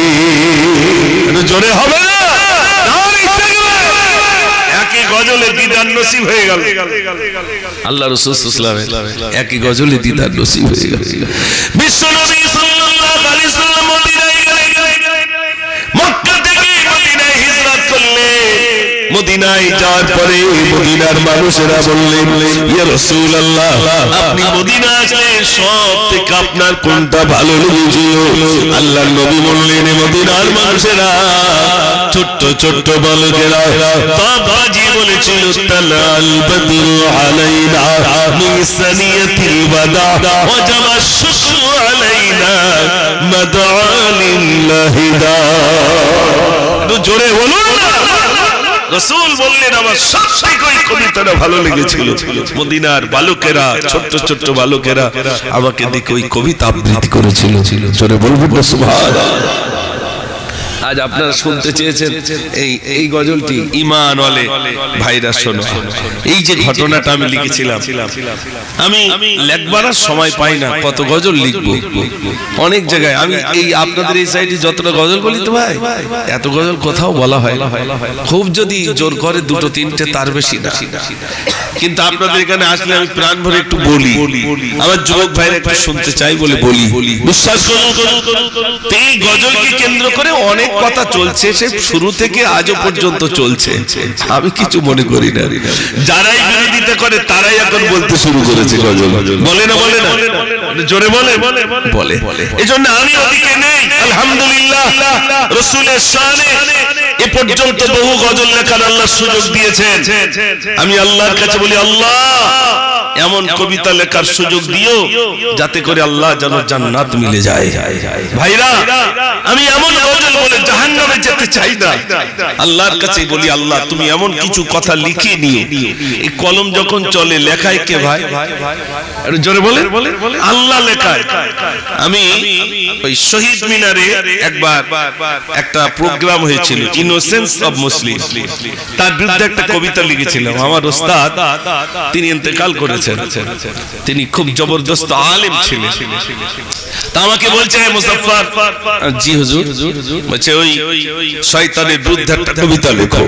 জোরে হবে না? একই গজলে দিদার নসিব হয়ে গেল। আল্লাহ রাসূল সাল্লাল্লাহু আলাইহি ওয়াসাল্লাম একই গজলে দিদার নসিব হয়ে গেল। বিশ্ব নবী সাল্লাল্লাহু আলাইহি ওয়াসাল্লাম মদিনায় গেলেন, মক্কা থেকে মদিনায় হিজরত করলেন। মদিনায় যাওয়ার পরে মদিনার মানুষেরা বললেন, ইয়া রাসূলুল্লাহ আপনি মদিনা আসলে সব থেকে আপনার কোনটা ভালো লেগেছিল? আল্লাহর নবী বললেন, মদিনার মানুষেরা ছোট্ট ছোট্ট বালকেরা বাবাজি বলেছিল, তালাল বদরু আলাইনা মিন সানিয়াতিল ওয়াদা ওয়াজাবা শুকরু আলাইনা মাদআ লিল্লাহি দা। জোরে বলুন না। রাসূল বললেন, আমার সবথেকে ওই কবিতাটা ভালো লেগেছিল। মদিনার বালকেরা, ছোট্ট ছোট্ট বালকেরা আমাকে দেখে ওই কবিতা আবৃত্তি করেছিল। জোরে বলবেন না সুবহানাল্লাহ। আজ আপনারা শুনতে চেয়েছেন এই গজলটি ঈমান ওয়ালে ভাইরা শোনো। এই যে ঘটনাটা আমি লিখেছিলাম, আমি লেখবার সময় পাই না, কত গজল লিখবো অনেক জায়গায়। আমি এই আপনাদের এই সাইডে যতটা গজল বলি তো ভাই, এত গজল কোথাও বলা হয় না, খুব যদি জোর করে দুটো তিনটে, তার বেশি না। কিন্তু আপনাদের এখানে আসলে আমি প্রাণ ভরে একটু বলি, আমার যুবক ভাইরা একটু শুনতে চাই বলে বলি। বিশ্বাস করুন, এই গজলকে কেন্দ্র করে অনেক কথা চলছে, সে শুরু থেকে আজও পর্যন্ত চলছে। আমি কিছু মনে করি না, যারাই বিরোধিতা করে তারাই এখন বলতে শুরু করেছে গজল। বলে না, বলে না, জোরে বলে, বলে। এজন্য আমি ওদিকে নেই। আলহামদুলিল্লাহ, রাসূলের শানে এ পর্যন্ত বহু গজল লেখার আল্লাহ সুযোগ দিয়েছেন। আমি আল্লাহর কাছে বলি, আল্লাহ এমন কবিতা লেখার সুযোগ দিও যাতে করে আল্লাহ যেন জান্নাত মিলে যায়। ভাইরা, আমি এমন গজল বলে জাহান্নামে যেতে চাই না। আল্লাহর কাছে বলি, আল্লাহ তুমি এমন কিছু কথা লিখে নিও। এই কলম যখন চলে, লেখায় কে ভাই? একটু জোরে বলে, আল্লাহ লেখায়। আমি ওই শহীদ মিনারে একবার একটা প্রোগ্রাম হয়েছিল, ইনোসেন্স অফ মুসলিম, তার বিরুদ্ধে একটা কবিতা লিখেছিলাম। আমার ওস্তাদ তিনি ইন্তেকাল করেছেন, তিনি খুব জবরদস্ত আলেম ছিলেন। তা আমাকে বলছে, মুজাফফর, জি হুজুর, বলছে ওই শয়তানের বিরুদ্ধে একটা কবিতা লেখো।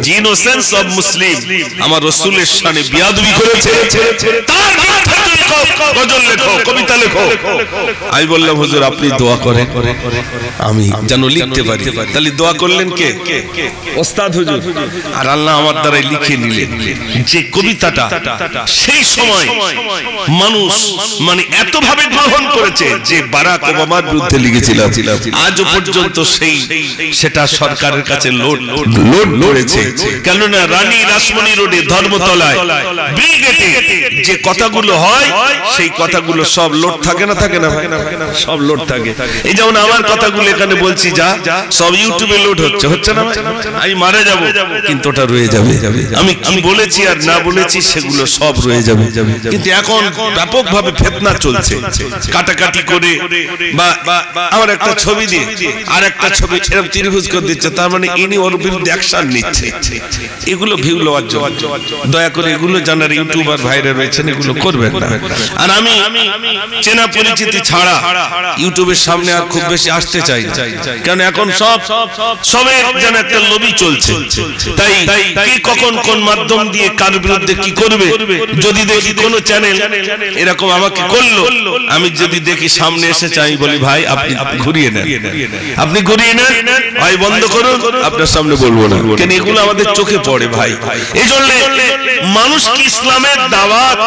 জি, ইনোসেন্স অফ মুসলিম আমার রাসূলের শানে বিয়াদবি করেছে, তার বিরুদ্ধে তুমি গজল লেখো, কবিতা লেখো। আমি বললাম, হুজুর আপনি দোয়া করেন আমি যেন লিখতে পারি। তাহলে দোয়া করলেন কে? ওস্তাদ হুজুর। আর আল্লাহ আমার দ্বারাই লিখে নিলেন যে কবিতাটা সেই সময় মানুষ মানে এত ভাবে গ্রহণ করেছে যে বারাক ওবামার বিরুদ্ধে লিখেছিলাম, আজও পর্যন্ত সেটা সরকারের কাছে লোড লড়েছে। কেননা রানী রাসমণি রোডে, ধর্মতলায়, ব্রিগেডে যে কথাগুলো হয় সেই কথাগুলো সব লোড থাকে না, থাকে না, সব লোড থাকে। এই যেমন আমার কথাগুলো এখানে বলছি, যা সব ইউটিউবে লোড হচ্ছে না, আমি মারা যাব কিন্তু ওটা রয়ে যাবে। আমি কি বলেছি আর না বলেছি সেগুলো সব রয়ে যাবে। কিন্তু এখন ব্যাপকভাবে ফিতনা চলছে, কাটাকাটি করে বা আমার একটা ছবি দিয়ে আর একটা ছবি এরকম ত্রিভুজ করে দিচ্ছে, তার মানে ইনি ওর বিরুদ্ধে অ্যাকশন নিচ্ছে। এগুলো ভিউ লওয়ার জন্য দয়া করে এগুলো জানার ইউটিউবার ভাইরা রয়েছেন, এগুলো করবেন না। আর আমি চেনা পরিচিতি ছাড়া ইউটিউবের সামনে আর খুব বেশি আসতে চাই না, কারণ এখন সবের যেন একটা লবি চলছে। তাই কে কখন কোন মাধ্যম দিয়ে কার বিরুদ্ধে কি করবে, যদি দেখি কোন চ্যানেল এরকম আমাকে করলো, আমি যদি দেখি সামনে এসেছে, আমি বলি ভাই আপনি ঘুরিয়ে নেন, আপনি ঘুরিয়ে নেন ভাই, বন্ধ করুন, আপনার সামনে বলবো না। কেন এগুলো আমাদের চোখে পড়ে ভাই। এই জন্য মানুষকে ইসলামের দাওয়াত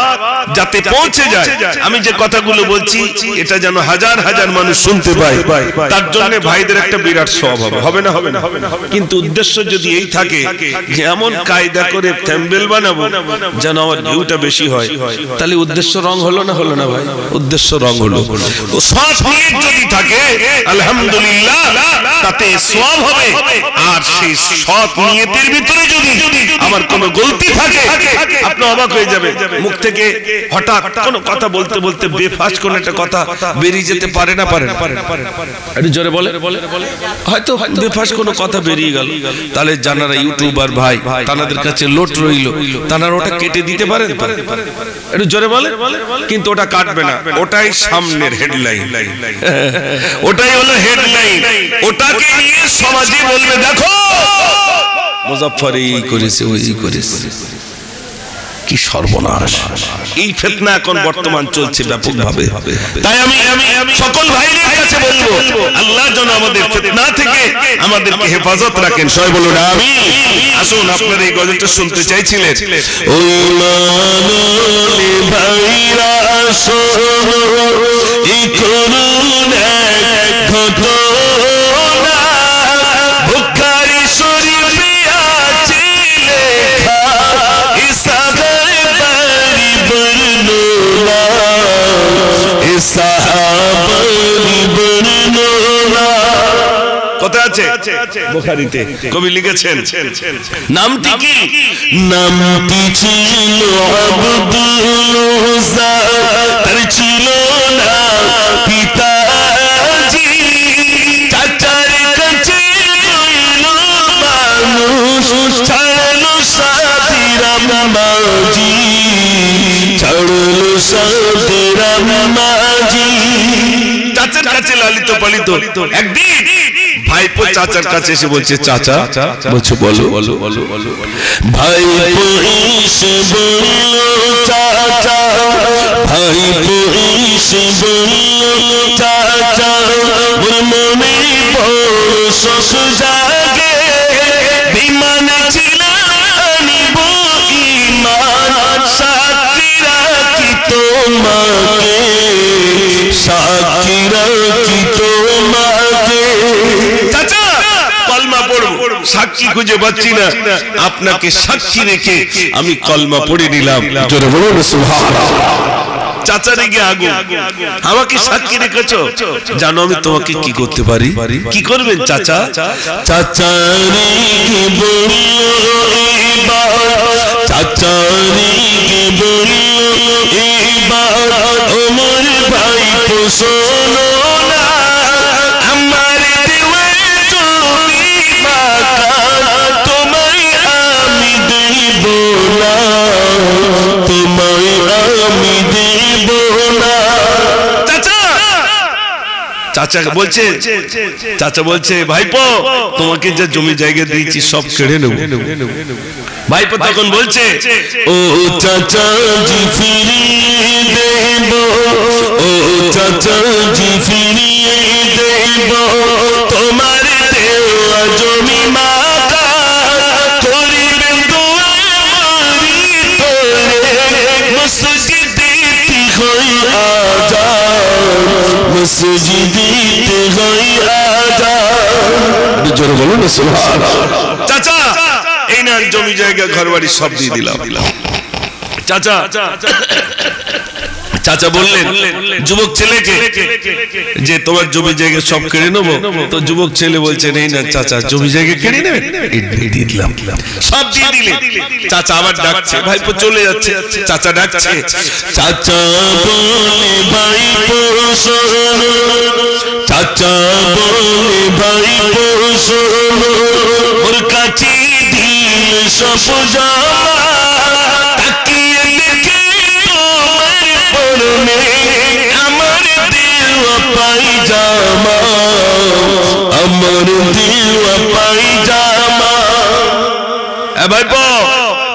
যাতে পৌঁছে যায়, আমি যে কথাগুলো বলছি এটা যেন হাজার হাজার মানুষ শুনতে পায়, তার জন্য ভাইদের একটা বিরাট সওয়াব হবে না, হবে না। কিন্তু উদ্দেশ্য যদি এই থাকে যে এমন কায়দা করে থাম্বনেল বানাবো যেন আমার ভিউটা বেশি হয়, তাহলে উদ্দেশ্য রং হলো না, হলো না ভাই? উদ্দেশ্য রং হলো। সৎ নিয়ত যদি থাকে আলহামদুলিল্লাহ তাতে সওয়াব হবে। আর সেই সৎ নিয়তের ভিতরে যদি আমার কোনো গলতি থাকে, আপনি অবাক হয়ে যাবে, মুখ থেকে হঠাৎ কোনো কথা বলতে বলতে বেফাস কোন একটা কথা বেরিয়ে যেতে পারে না, পারে একটু জোরে বলে, হয়তো বেফাস কোনো কথা বেরিয়ে গেল, তাহলে জানারা ইউটিউবার ভাই তাদের কাছে লোট রইল, তারা ওটা কেটে দিতে পারেন, একটু জোরে বলে। কিন্তু ওটা কাটবে না, ওটাই সামনের হেডলাইন, ওটাই হলো হেডলাইন। ওটাকে নিয়ে সমাজে বলবে দেখো মুজাফফর এই করেছে, ওই করেছে, কি সর্বনাশ। এই ফিতনা এখন বর্তমান চলছে ব্যাপকভাবে। তাই আমি সকল ভাইদের কাছে বলবো, আল্লাহ যেন আমাদের ফিতনা থেকে আমাদেরকে হেফাজত রাখেন। সবাই বলুন আমিন। আসুন, আপনারা এই গজলটা শুনতে চাইছিলেন। ওই মানলে ভাইরা শোনো, এই করুণ এক ঘটনা, বুখারী শরীফে আছে লেখা, ইসাহাবের বাড়ি বর্ণনা, ইসাহাবের বর্ণনা কোথায় আছে? বুখারীতে। কবি লিখেছেন, নামটি কি? নামটি ছিল আব্দুল উজ্জা, তার ছিল না পিতাজি, চাচার কাছে পালিত। একদিন ভাইপো চাচার কাছে এসে বলছে, চাচা, বলছে বলো। ভাইপো এসে বলল, চাচা, ভাইপো এসে বলল, চাচা, মোর মনে বড় শোক জাগে, বিমান ছিল আনিব ঈমান, সাক্ষী রাখি তোমাকে, সাক্ষী রাখি তোমাকে। চাচা কলমা পড়ব, সাক্ষী খুঁজে পাচ্ছি না, আপনাকে সাক্ষী রেখে আমি কলমা পড়ে নিলাম। জোরে বলুন সুবহানাল্লাহ। চাচা রেগে আগুন, আমাকে সাক্ষী রেখেছো, জানো আমি তোমাকে কি করতে পারি? কি করবেন চাচা? চাচা রেগে বলল এবার, চাচা রেগে বলল এবার, ওমর ভাই তো শোনো না, আমার দেওয়া জমি মাকা তোমায় আমি দেব না, তোমায় আমি দেব না। চাচা বলছে ভাইপো তোমাকে যা জমি জায়গা দিয়েছি সব কেড়ে নেব। ভাইপো তখন বলছে, ও চাচা জি ফিরিয়ে দেব, ও চাচা জি ফিরিয়ে দেব, তোমার দেওয়া জমি মাকা, করিবেন দোয়া মরি তোরে, মসজিদে হই আজান, মসজিদে হই আজান। জোরে বলুন না সুবহানাল্লাহ। চাচা এই না জমি জায়গা ঘর বাড়ি সব দিয়ে দিলাম। চাচা বললেন যুবক ছেলেকে যে তোমার জমি জায়গা সব কেড়ে নেবো, তো যুবক ছেলে বলছে নেই না চাচা জমি জায়গা কেড়ে নেবেন, দিয়ে দিলাম, সব দিয়ে দিলে। চাচা আবার ডাকছে, ভাইপো চলে যাচ্ছে, চাচা ডাকছে, চাচা বলে ভাইপো শোনো, চাচা বলে ভাইপো শোনো, ওর কাছে দিল সব জামা, তাকিয়ে দেখে তোমার পরনে আমার দেওয়া পায়জামা, আমার দেওয়া পায়জামা। ভাইপো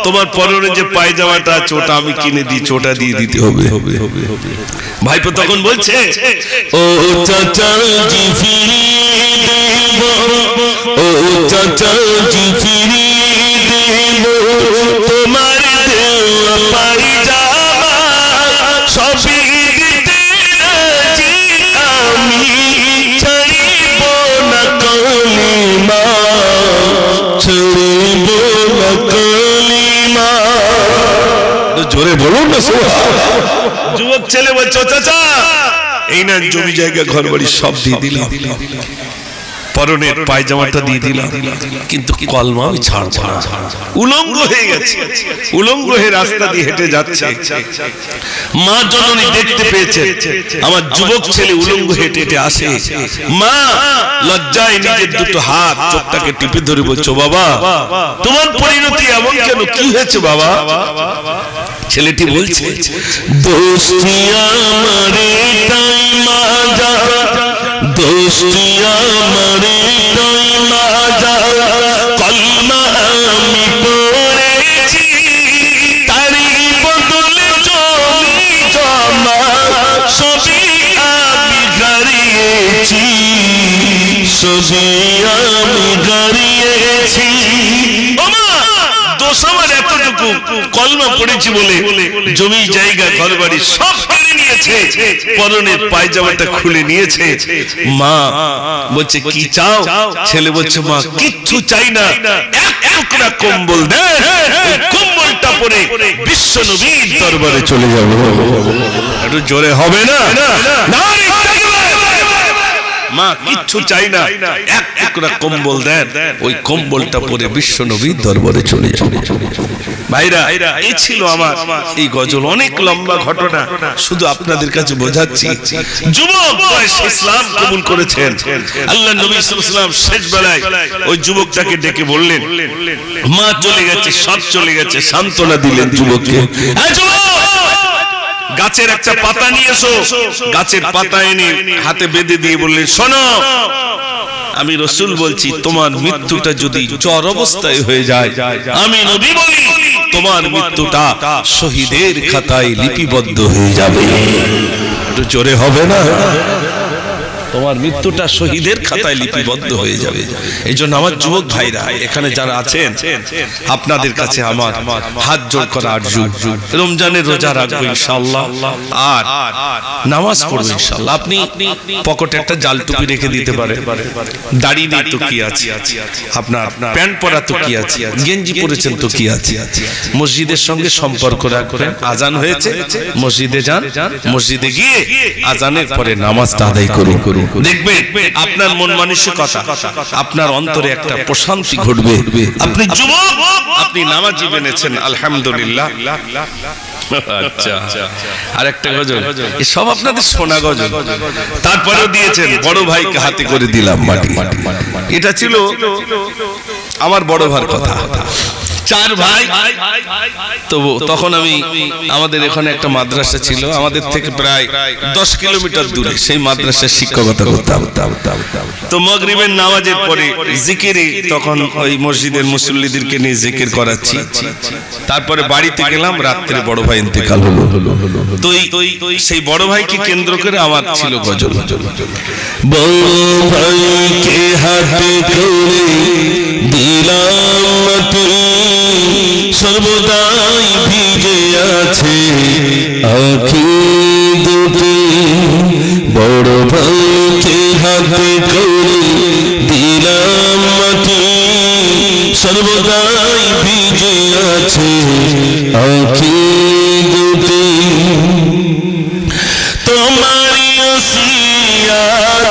তোমার পরনে যে পায়জামাটা আছে ওটা আমি কিনে দিচ্ছি, ওটা দিয়ে দিতে হবে। ভাইপো তখন বলছে, ও চাচা জি ফিরিয়ে দেব, ও চাচা জি ফিরিয়ে দেব, তোমার দেওয়া পায়জামা সবই দিতে রাজি আমি, ছাড়িব না কলিমা, ছাড়িব না কলিমা। জোরে বলুন না সুবহানাল্লাহ। যুবক ছেলে বলছে, চাচা এই না জমি জায়গা ঘর বাড়ি সব দিয়ে দিলাম, পরনের পায়জামাটা দিয়ে দিলাম, কিন্তু কলমা আমি ছাড়বো না। উলঙ্গ হয়ে গেছে, উলঙ্গ হয়ে রাস্তা দিয়ে হেঁটে যাচ্ছে, মা জননী দেখতে পেয়েছে আমার যুবক ছেলে উলঙ্গ হেঁটে হেঁটে আসে। মা লজ্জায় নিজের দুটো হাত চোখটাকে টিপে ধরে বলছো, বাবা তোমার পরিণতি এমন কেন, কি হয়েছে বাবা? ছেলেটি বলছে, দোস্তি আমারে তাই মাজা, দোস্তি আমারে তাই মাজা, কলমা আমি পড়েছি, তারই বদলে জমি জমা সবই আমি হারিয়েছি, সবই আমি হারিয়েছি। দোষ আমার এতটুকু, কলমা পড়েছি বলে জমি জায়গা ঘর বাড়ি সব কেড়ে নিয়েছে, পরনের পায়জামাটা খুলে নিয়েছে। মা বলছে কি চাও? ছেলে বলছে মা কিচ্ছু চাই না, এক টুকরা কম্বল দে, কম্বলটা পরে বিশ্ব নবীর দরবারে চলে যাবো। একটু জোরে হবে না? মা কিচ্ছু চাই না, এক টুকরা কম্বল দেন, ওই কম্বলটা পরে বিশ্ব নবীর দরবারে চলে যাবে। ভাইরা এই ছিল আমার এই গজল, অনেক লম্বা ঘটনা, শুধু আপনাদের কাছে বোঝাচ্ছি। যুবক বয়সে ইসলাম কবুল করেছেন, আল্লাহ নবী সাল্লাল্লাহু আলাইহি ওয়াসাল্লাম শেষ বেলায় ওই যুবকটাকে ডেকে বললেন, মা চলে গেছে, সব চলে গেছে, সান্ত্বনা দিলেন যুবককে। গাছের একটা পাতা নিয়ে এসো। গাছের পাতা এনে হাতে বেঁধে দিয়ে বললেন, শোনো আমি রাসূল বলছি, তোমার মৃত্যুটা যদি জ্বর অবস্থায় হয়ে যায়, আমি নবী বলি তোমার মৃত্যুটা শহীদের খাতায় লিপিবদ্ধ হয়ে যাবে। একটু জোরে হবে না? তোমার মৃত্যুটা শহীদের খাতায় লিপিবদ্ধ হয়ে যাবে। এই জন্য আমার যুবক ভাইরা এখানে যারা আছেন, আপনাদের কাছে আমার হাত জোড় করা আরজু, রমজানের রোজা রাখবো ইনশাআল্লাহ, আর নামাজ পড়বো ইনশাআল্লাহ। আপনি পকেটে একটা জাল টুপি রেখে দিতে পারেন, দাড়ি নেই তো কি আছে, আপনার প্যান্ট পরা তো কি আছে, গেঞ্জি পরেছেন তো কি আছে, মসজিদের সঙ্গে সম্পর্ক রাখবেন। আজান হয়েছে, মসজিদে যান, মসজিদে গিয়ে আজানের পরে নামাজটা আদায় করুন। দেখবেন আপনার মন মানসিকতা, আপনার অন্তরে একটা প্রশান্তি ঘটবে। আপনি যুবক, আপনি নামাজি বেনেছেন, আলহামদুলিল্লাহ। আচ্ছা, আরেকটা গজল, সব আপনাদের শোনা গজল। তারপরেও দিয়েছেন, বড় ভাইকে হাতে করে দিলাম মাটি। এটা ছিল আমার বড় ভাইয়ের কথা। চার ভাই, তো তখন আমি, আমাদের এখানে একটা মাদ্রাসা ছিল, আমাদের থেকে প্রায় 10 কিলোমিটার দূরে, সেই মাদ্রাসার শিক্ষকতা করতাম। তো মাগরিবের নামাজের পরে জিকিরে, তখন ওই মসজিদের মুসল্লিদেরকে নিয়ে জিকির করাচ্ছি। তারপরে বাড়িতে গেলাম, রাত্রে বড় ভাই ইন্তেকাল হলো। তো সেই বড় ভাইকে কেন্দ্র করে আমার ছিল গজল। বড় ভাইকে হাতে করে দিলাম মাটি, সর্বদাই ভিজে আছে আঁখি দুটি। বড় ভাইকে হাতে করে দিলাম মাটি, সর্বদাই ভিজে আছে আঁখি দুটি। তোমারই ওসিয়াত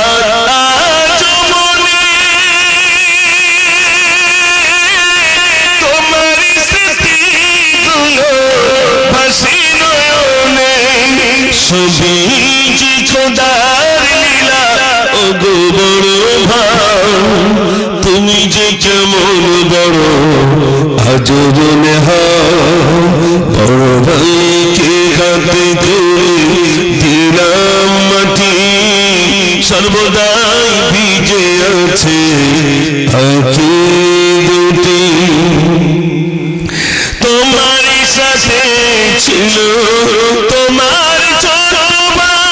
আজ মনে, তোমারই স্মৃতিগুলো ভাসি নয়নে, সবই যে খোদার লীলা ওগো বড় ভাই। তুমি যে কেমন বড় আজ মনে হয়, বড় ভাইকে হাতে করে দিলাম মাটি, সর্বদাই ভিজে আছে আঁখি দুটি। তোমার সাথে ছিল তোমার ছোট ভাই,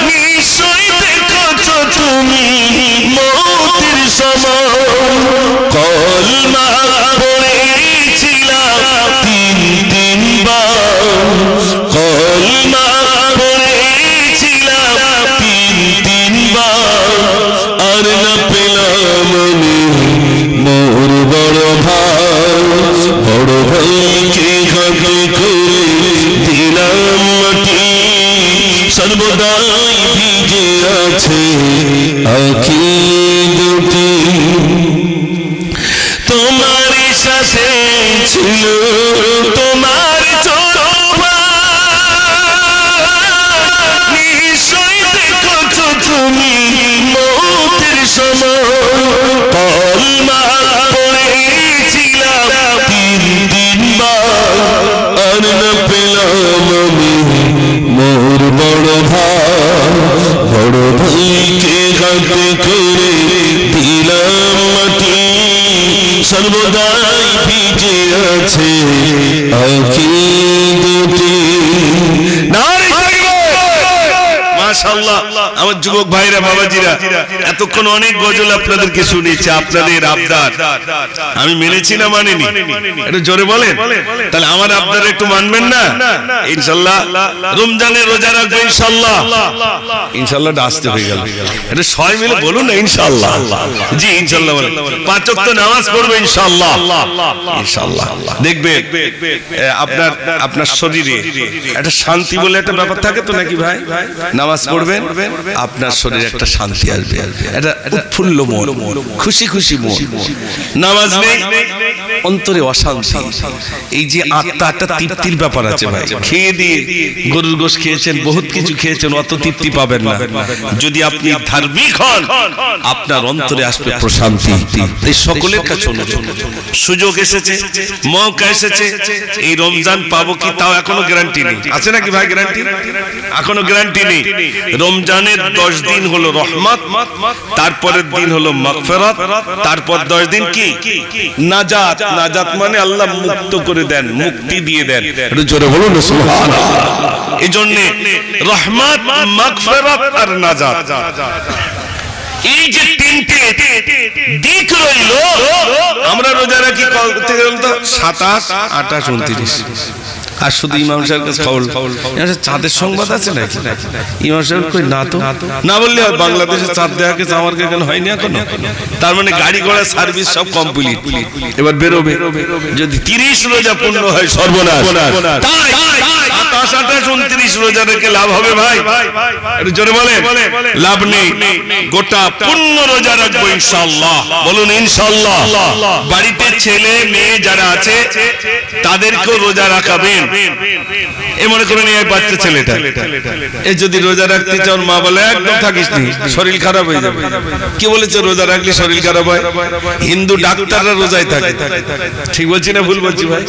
নিশ্চয় দেখছো তুমি মৌতের সময়, কলমা পড়েছিলাম 3 বার, কলমা পড়েছিলাম 3 বার, আর না পেলাম আমি মোর বড় ভাই। বড় ভাইকে হাতে করে দিলাম মাটি, সর্বদাই ভিজে আছে আঁখি দুটি। তোমার সাথে ছিল তোমার ছোট ভাই, নিশ্চয় দেখছো তুমি মৌতের সময়, কলমা পড়েছিলাম 3 বার, আর না পেলাম আমি মোর বড় ভাই। বড় ভাইকে হাতে করে দিলাম মাটি, সর্বদাই ভিজে আছে আঁখি দুটি। মাশাআল্লাহ, আমার যুবক ভাইরা, বাবাজিরা, এতক্ষণ অনেক গজল আপনাদেরকে শুনিয়েছে, আপনাদের আবদার আমি মেনেছি না মানিনি? একটু জোরে বলেন। তাহলে আমার আবদার একটু মানবেন না ইনশাআল্লাহ? রমজানের রোজা রাখবো ইনশাআল্লাহ। ইনশাআল্লাহ আসতে হয়ে গেল, এটা সবাই মিলে বলুন না ইনশাআল্লাহ। জি ইনশাআল্লাহ বলেন। 5 ওয়াক্ত নামাজ পড়বো ইনশাআল্লাহ। ইনশাআল্লাহ দেখবে আপনার শরীরে একটা শান্তি বলে একটা ব্যাপার থাকে তো নাকি ভাই? নামাজ পড়বেন আপনার শরীরে একটা শান্তি আসবে, একটা উৎফুল্ল মন, খুশি খুশি মন। নামাজ নেই, অন্তরে অশান্তি। এই যে আত্মা একটা তৃপ্তির ব্যাপার আছে ভাই। খেয়ে দিয়ে গরুর গোশ খেয়েছেন, বহুত কিছু খেয়েছেন, অত তৃপ্তি পাবেন না। যদি আপনি ধার্মিক হন, আপনার অন্তরে আসবে প্রশান্তি। এই সকলের কাছে সুযোগ এসেছে, মৌকা এসেছে, এই রমজান পাবো কি তাও এখনো গ্যারান্টি নেই। আছে নাকি ভাই গ্যারান্টি? এখনো গ্যারান্টি নেই। রমজানের 10 দিন হলো রহমত, তারপরের দিন হলো মাগফিরাত, তারপর 10 দিন কি নাজাত। নাজাত মানে আল্লাহ মুক্ত করে দেন, মুক্তি দিয়ে দেন। একটু জোরে বলুন সুবহানাল্লাহ। এজন্য রহমত, মাগফিরাত আর নাজাত, এই যে তিনটে দিক রইল। আমরা রোজা রাখি করতে গেলাম তো 27, 28, 29, আর শুধু ইমাম সাহেবের কাছে খবর, চাঁদের সংবাদ আছে নাকি? ইমাম সাহেব কই না তো, না বললে বাংলাদেশে চাঁদ দেখা গেছে, আমার কেন হয়নি এখনো। তার মানে গাড়ি ঘোড়া সার্ভিস সব কমপ্লিট, এবার বেরোবে। যদি 30 রোজা পূর্ণ হয় সর্বনাশ। 27, 28, 29 রোজা রেখে লাভ হবে ভাই? একটু জোরে বলেন। লাভ নেই। গোটা পূর্ণ রোজা রাখবো ইনশাআল্লাহ। বলুন ইনশাআল্লাহ। বাড়িতে ছেলে মেয়ে যারা আছে তাদেরকেও রোজা রাখাবেন। এই মনে করেন এই বাচ্চা ছেলেটা, এ যদি রোজা রাখতে চান, মা বলে একদম থাকিস নি, শরীর খারাপ হয়ে যাবে। কি বলেছে? রোজা রাখলে শরীর খারাপ হয়? হিন্দু ডাক্তাররা রোজায় থাকে। ঠিক বলছি না ভুল বলছি ভাই?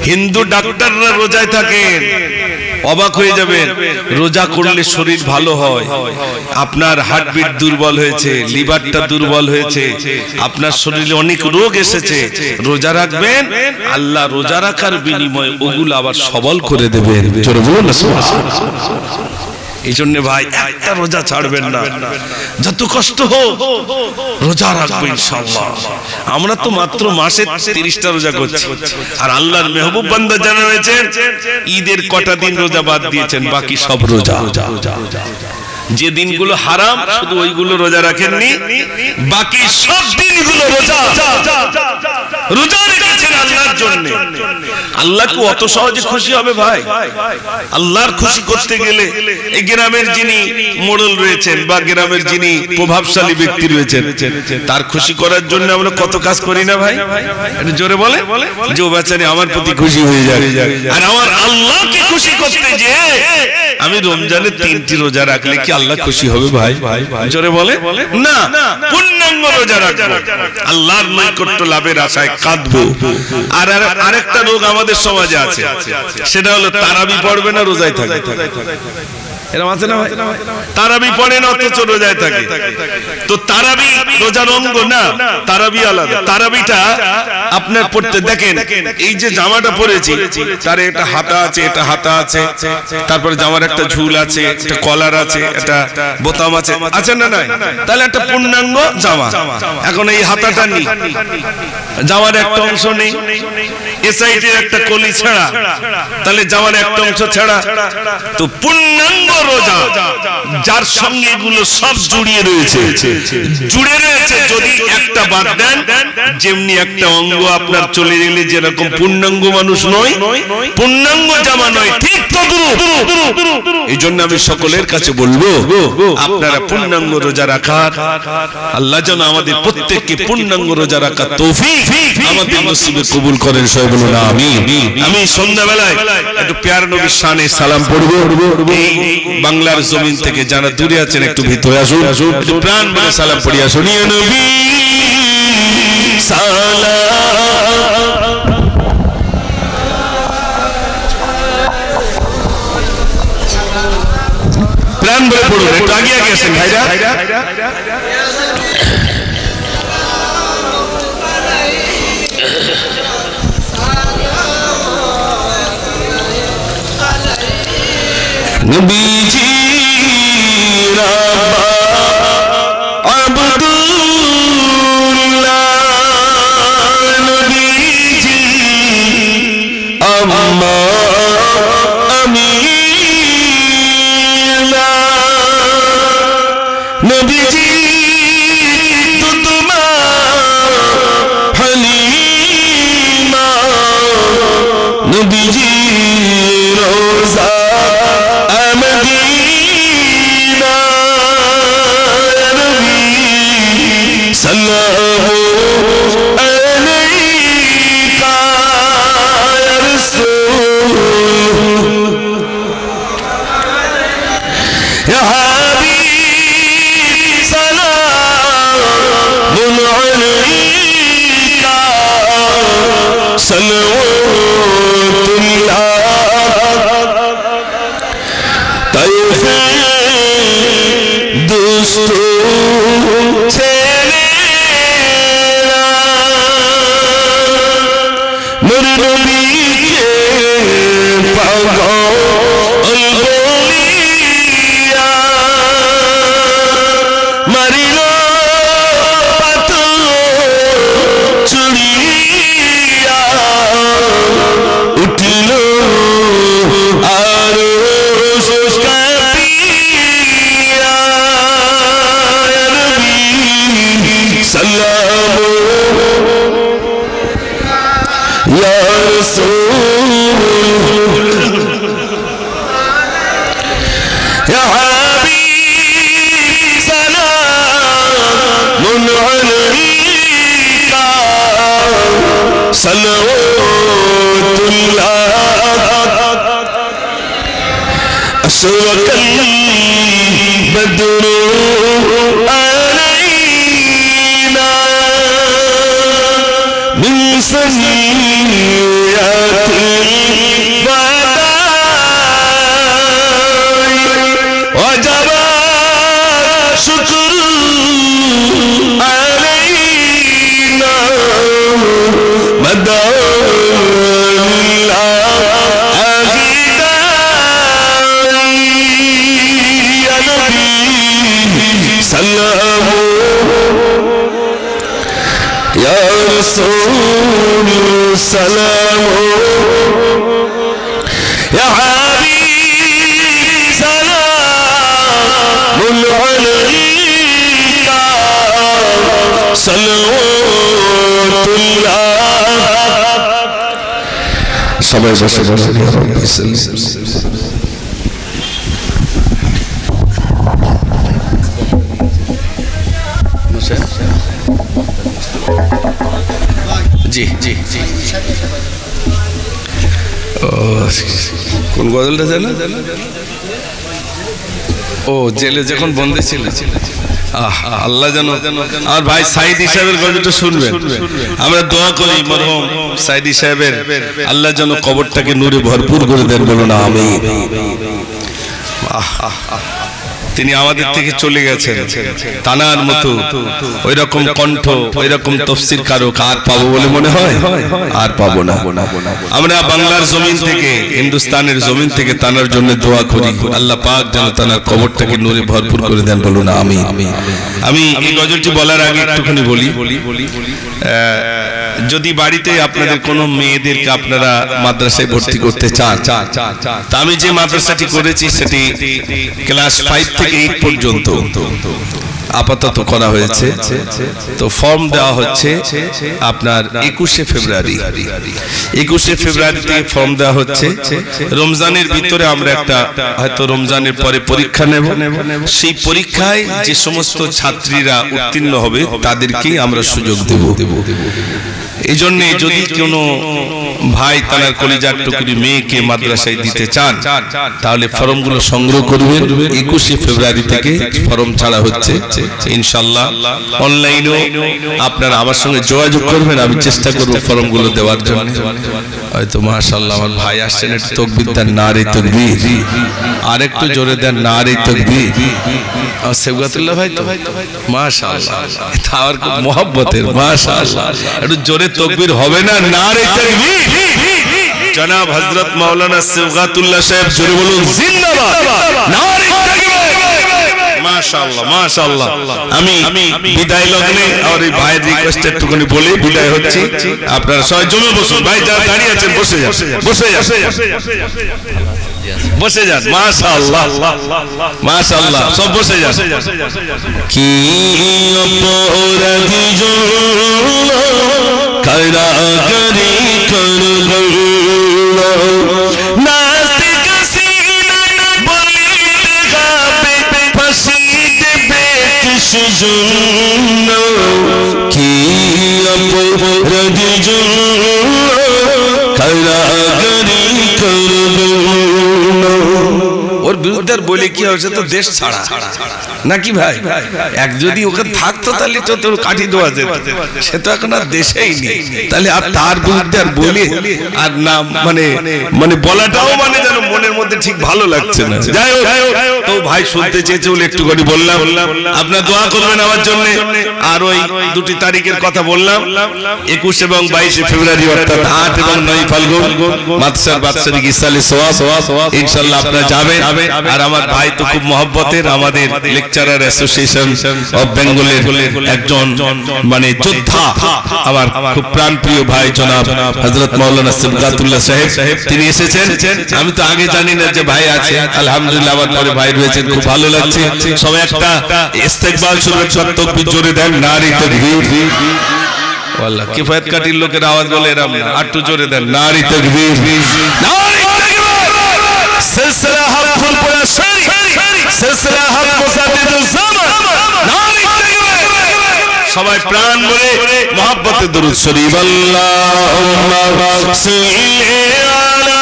হিন্দু ডাক্তাররা রোজায় থাকেন। অবাক হয়ে যাবেন, রোজা করলে শরীর ভালো হয়। আপনার হার্টবিট দুর্বল হয়েছে, লিভারটা দুর্বল হয়েছে, আপনার শরীরে অনেক রোগ এসেছে, রোজা রাখবেন, আল্লাহ রোজা রাখার বিনিময়ে ওগুলো আবার সবল করে দেবেন। জোরে বলুন না সুবহানাল্লাহ। এই জন্য ভাই একটা রোজা ছাড়বেন না, যত কষ্ট হোক রোজা রাখবো ইনশাআল্লাহ। আমরা তো মাত্র মাসে 30টা রোজা করছি, আর আল্লাহর মেহবুব বান্দা যারা রয়েছেন ঈদের কটা দিন রোজা বাদ দিয়েছেন, বাকি সব রোজা। যে দিনগুলো হারাম শুধু ওইগুলো রোজা রাখেননি, বাকি সব দিনগুলো রোজা। রোজা রেখেছেন আল্লাহর জন্য। আল্লাহ কি অত সহজে খুশি হবে ভাই? আল্লাহর খুশি করতে গেলে এই গ্রামের যিনি মোড়ল রয়েছেন বা গ্রামের যিনি প্রভাবশালী ব্যক্তি রয়েছেন, তার খুশি করার জন্য আমরা কত কাজ করি না ভাই? একটু জোরে বলে যে ও বেচারি আমার প্রতি খুশি হয়ে যায়। আর আমার আল্লাহকে খুশি করতে যে আমি রমজানে 3টি রোজা রাখলে কি আল্লাহ খুশি হবে ভাই? জোরে বলে না। পূর্ণাঙ্গ রোজা রাখবো, আল্লাহর নৈকট্য লাভের আশায় কাঁদবো। আর আরেকটা রোগ আমাদের সমাজে আছে, সেটা হলো তারাবি পড়বে না, রোজায় থাকে। এরকম আছে না ভাই? তারাবি পড়ে না অথচ রোজায় থাকে। তো তারাবি রোজার অঙ্গ না, তারাবি আলাদা। তারাবিটা আপনার পড়তে দেখেন, এই যে জামাটা পরেছি তার একটা হাতা আছে, এটা হাতা আছে, তারপরে জামার একটা ঝুল আছে, একটা কলার আছে, একটা বোতাম আছে, আছে না নাই? তাহলে একটা পূর্ণাঙ্গ জামা। এখন এই হাতাটা নেই, জামার একটা অংশ নেই, এ সাইডে একটা কলি ছাড়া, তাহলে জামার একটা অংশ ছাড়া। তো পূর্ণাঙ্গ রোজা যার সঙ্গে এগুলো সব জুড়িয়ে রয়েছে, জুড়ে রয়েছে, যদি একটা বাদ দেন, যেমনি একটা অঙ্গ আপনার চলে গেলে যেরকম পূর্ণাঙ্গ মানুষ নয়, পূর্ণাঙ্গ জামা নয়, ঠিক তদ্রূপ। এই জন্য আমি সকলের কাছে বলবো, আপনারা পূর্ণাঙ্গ রোজা রাখার, আল্লাহ যেন আমাদের প্রত্যেককে পূর্ণাঙ্গ রোজা রাখার তৌফিক আমাদের নসিবে কবুল করেন। সবাই বলুন আমিন। আমি সন্ধ্যাবেলায় একটু প্যার নবীর শানে সালাম পড়বো। এই বাংলার জমিন থেকে যারা দূরে আছেন একটু ভিতরে আসুন, একটু প্রাণ বলে সালাম পড়ি আসুন। ইয়া নবী সালাম, প্রাণ বলে পড়ুন। একটু আগে আগে আসেন ভাইরা। নবীজি রাব্বা আব্দুল্লাহ, নবীজি আম্মা আমিনা, নবীজি তুতমা হালিমা, নবীজি রোজা মদিনা, सल्लल्लाहु अलैका या रसूल या हबीब सलामुन अलैका सल्लल्लाहु तैफे दोस्तों بدر علينا من سنيات الوداع وجب شكر علينا مدى يا رسول سلام يا حبيب سلام عليك صلوات الله سبحان يا رب سلم जी जी जी কোন গজলটা জানেন ও জেলে যখন বন্দী ছিল আল্লাহ জানো আর ভাই সাইদি সাহেবের গজলটা শুনবেন আমরা দোয়া করি মরহুম সাইদি সাহেবের আল্লাহ যেন কবরটাকে নূরে ভরপুর করে দেন বলুন আমিন তিনি আমাদের থেকে চলে গেছেন তানার মতো ওই রকম কণ্ঠ ওই রকম তাফসীর কারক আর পাবো বলে মনে হয় আর পাবো না আমরা বাংলার জমিন থেকে হিন্দুস্তানের জমিন থেকে তানার জন্য দোয়া করি আল্লাহ পাক যেন তানার কবরটাকে নূরে ভরপুর করে দেন বলুন আমিন আমি এই গজলটি বলার আগে একটুখানি বলি যদি বাড়িতে আপনাদের কোনো মেয়েদেরকে আপনারা মাদ্রাসায় ভর্তি করতে চান তা আমি যে মাদ্রাসাটি করেছি সেটি ক্লাস 5 থেকে 8 পর্যন্ত আপাতত করা হয়েছে তো ফর্ম দেওয়া হচ্ছে আপনার 21 ফেব্রুয়ারি থেকে ফর্ম দেওয়া হচ্ছে রমজানের ভিতরে আমরা একটা হয়তো রমজানের পরে পরীক্ষা নেব সেই পরীক্ষায় যে সমস্ত ছাত্রীরা উত্তীর্ণ হবে তাদেরকেই আমরা সুযোগ দেব এইজন্য যদি কোনো ভাই তার কলিজার টুকরি মেয়েকে মাদ্রাসায় দিতে চান তাহলে ফর্মগুলো সংগ্রহ করবেন 21 ফেব্রুয়ারি থেকে ফর্ম ছাড়া হচ্ছে ইনশাআল্লাহ অনলাইনেও আপনারা আমার সঙ্গে যোগাযোগ করবেন আমি চেষ্টা করব ফর্মগুলো দেওয়ার জন্য হয়তো মাশাআল্লাহ আমার ভাই আসছেন একটু তাকবীর দেন নারে তাকবীর আর একটু জোরে দেন নারে তাকবীর আর সেবগাতুল্লাহ ভাই তো মাশাআল্লাহ তার খুব mohabbater মাশাআল্লাহ একটু জোরে তাকবীর হবে না নারে তাকবীর জনাব হযরত মাওলানা সেবগাতুল্লাহ সাহেব জোরে বলুন জিন্দাবাদ নারে তাকবীর মাশাআল্লাহ মাশাআল্লাহ আমি বিদায় লগ্নে আর এই ভাইয়ের রিকোয়েস্ট একটুখানি বলে বিদায় হচ্ছে আপনারা সবাই জমে বসুন ভাই যারা দাঁড়িয়ে আছেন বসে যান বসে যান মাশাআল্লাহ মাশাআল্লাহ সব বসে যান কি অপরাধী জন্য কারাগারি করলো নাস্তিক সিনা বলিতে গাবে ফাঁসি দেবে কিস জন্য কারাগারি করবেন না। ওর বিরুদ্ধে বলে কি হয়েছে তো দেশ ছাড়া নাকি ভাই? এক যদি ওকে থাকতো তাহলে তো তোর কাঠি দেওয়া যেত, সে তো এখন আর দেশেই নেই, তাহলে আর তার বিরুদ্ধে আর বলে আর না মানে মানে বলাটাও মানে যেন মনের মধ্যে ঠিক ভালো লাগছে না। যাই হোক, তো ভাই শুনতে চেয়েছে বলে একটু করে বললাম, আপনার দোয়া করবেন আমার জন্য। আর ওই দুটি তারিখের কথা বললাম, 21 এবং 22 ফেব্রুয়ারি অর্থাৎ 8 এবং 9 ফাল্গুন মাদ্রাসার বাৎসরিক ইসলামি সওয়াব ইনশাআল্লাহ আপনারা যাবেন। আর আমার ভাই তো খুব মহব্বতের, আমাদের লেকচারার অ্যাসোসিয়েশন অফ বেঙ্গলের একজন মানে যোদ্ধা, আমার খুব প্রাণপ্রিয় ভাই জনাব হযরত মাওলানা সিবগাতুল্লাহ সাহেব, তিনি এসেছেন। আমি তো আগে জানি না যে ভাই আছে, আলহামদুলিল্লাহ আমার পরে ভাই রয়েছেন, খুব ভালো লাগছে। সবাই একটা ইস্তেকবাল শুভেচ্ছা তাকবীর জোরে দেন, নারী তাকবীর। ওয়াল্লাহ কিফায়াত কাটির লোকের আওয়াজ বলে এরকম না, একটু জোরে দেন, নারী তাকবীর, নারী তাকবীর। সিলসিলা হক ফুল পড়া শরী, সিলসিলা হক মুসাদ্দিদুজ জামান, নারী তাকবীর। সবাই প্রাণ ভরে মহব্বতে দরুদ শরীফ, আল্লাহুম্মা সাল্লি আলা।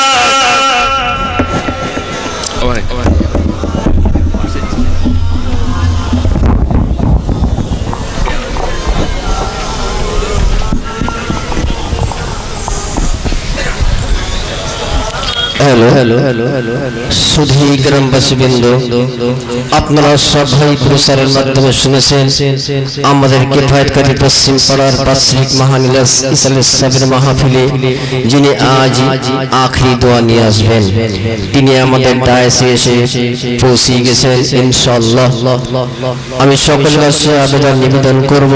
সুধী গ্রামবাসীবৃন্দ, আপনারা সবাই প্রচারের মাধ্যমে শুনেছেন আমাদের কিফায়াতকারী পশ্চিম পাড়ার বার্ষিক মাহানিলাস ইসলামের সাবের মাহফিলে যিনি আজ আখরি দোয়া নিয়ে আসবেন, তিনি আমাদের ডায়াসে এসে পৌঁছে গেছেন ইনশাআল্লাহ। আমি সকলের কাছে আবেদন নিবেদন করব,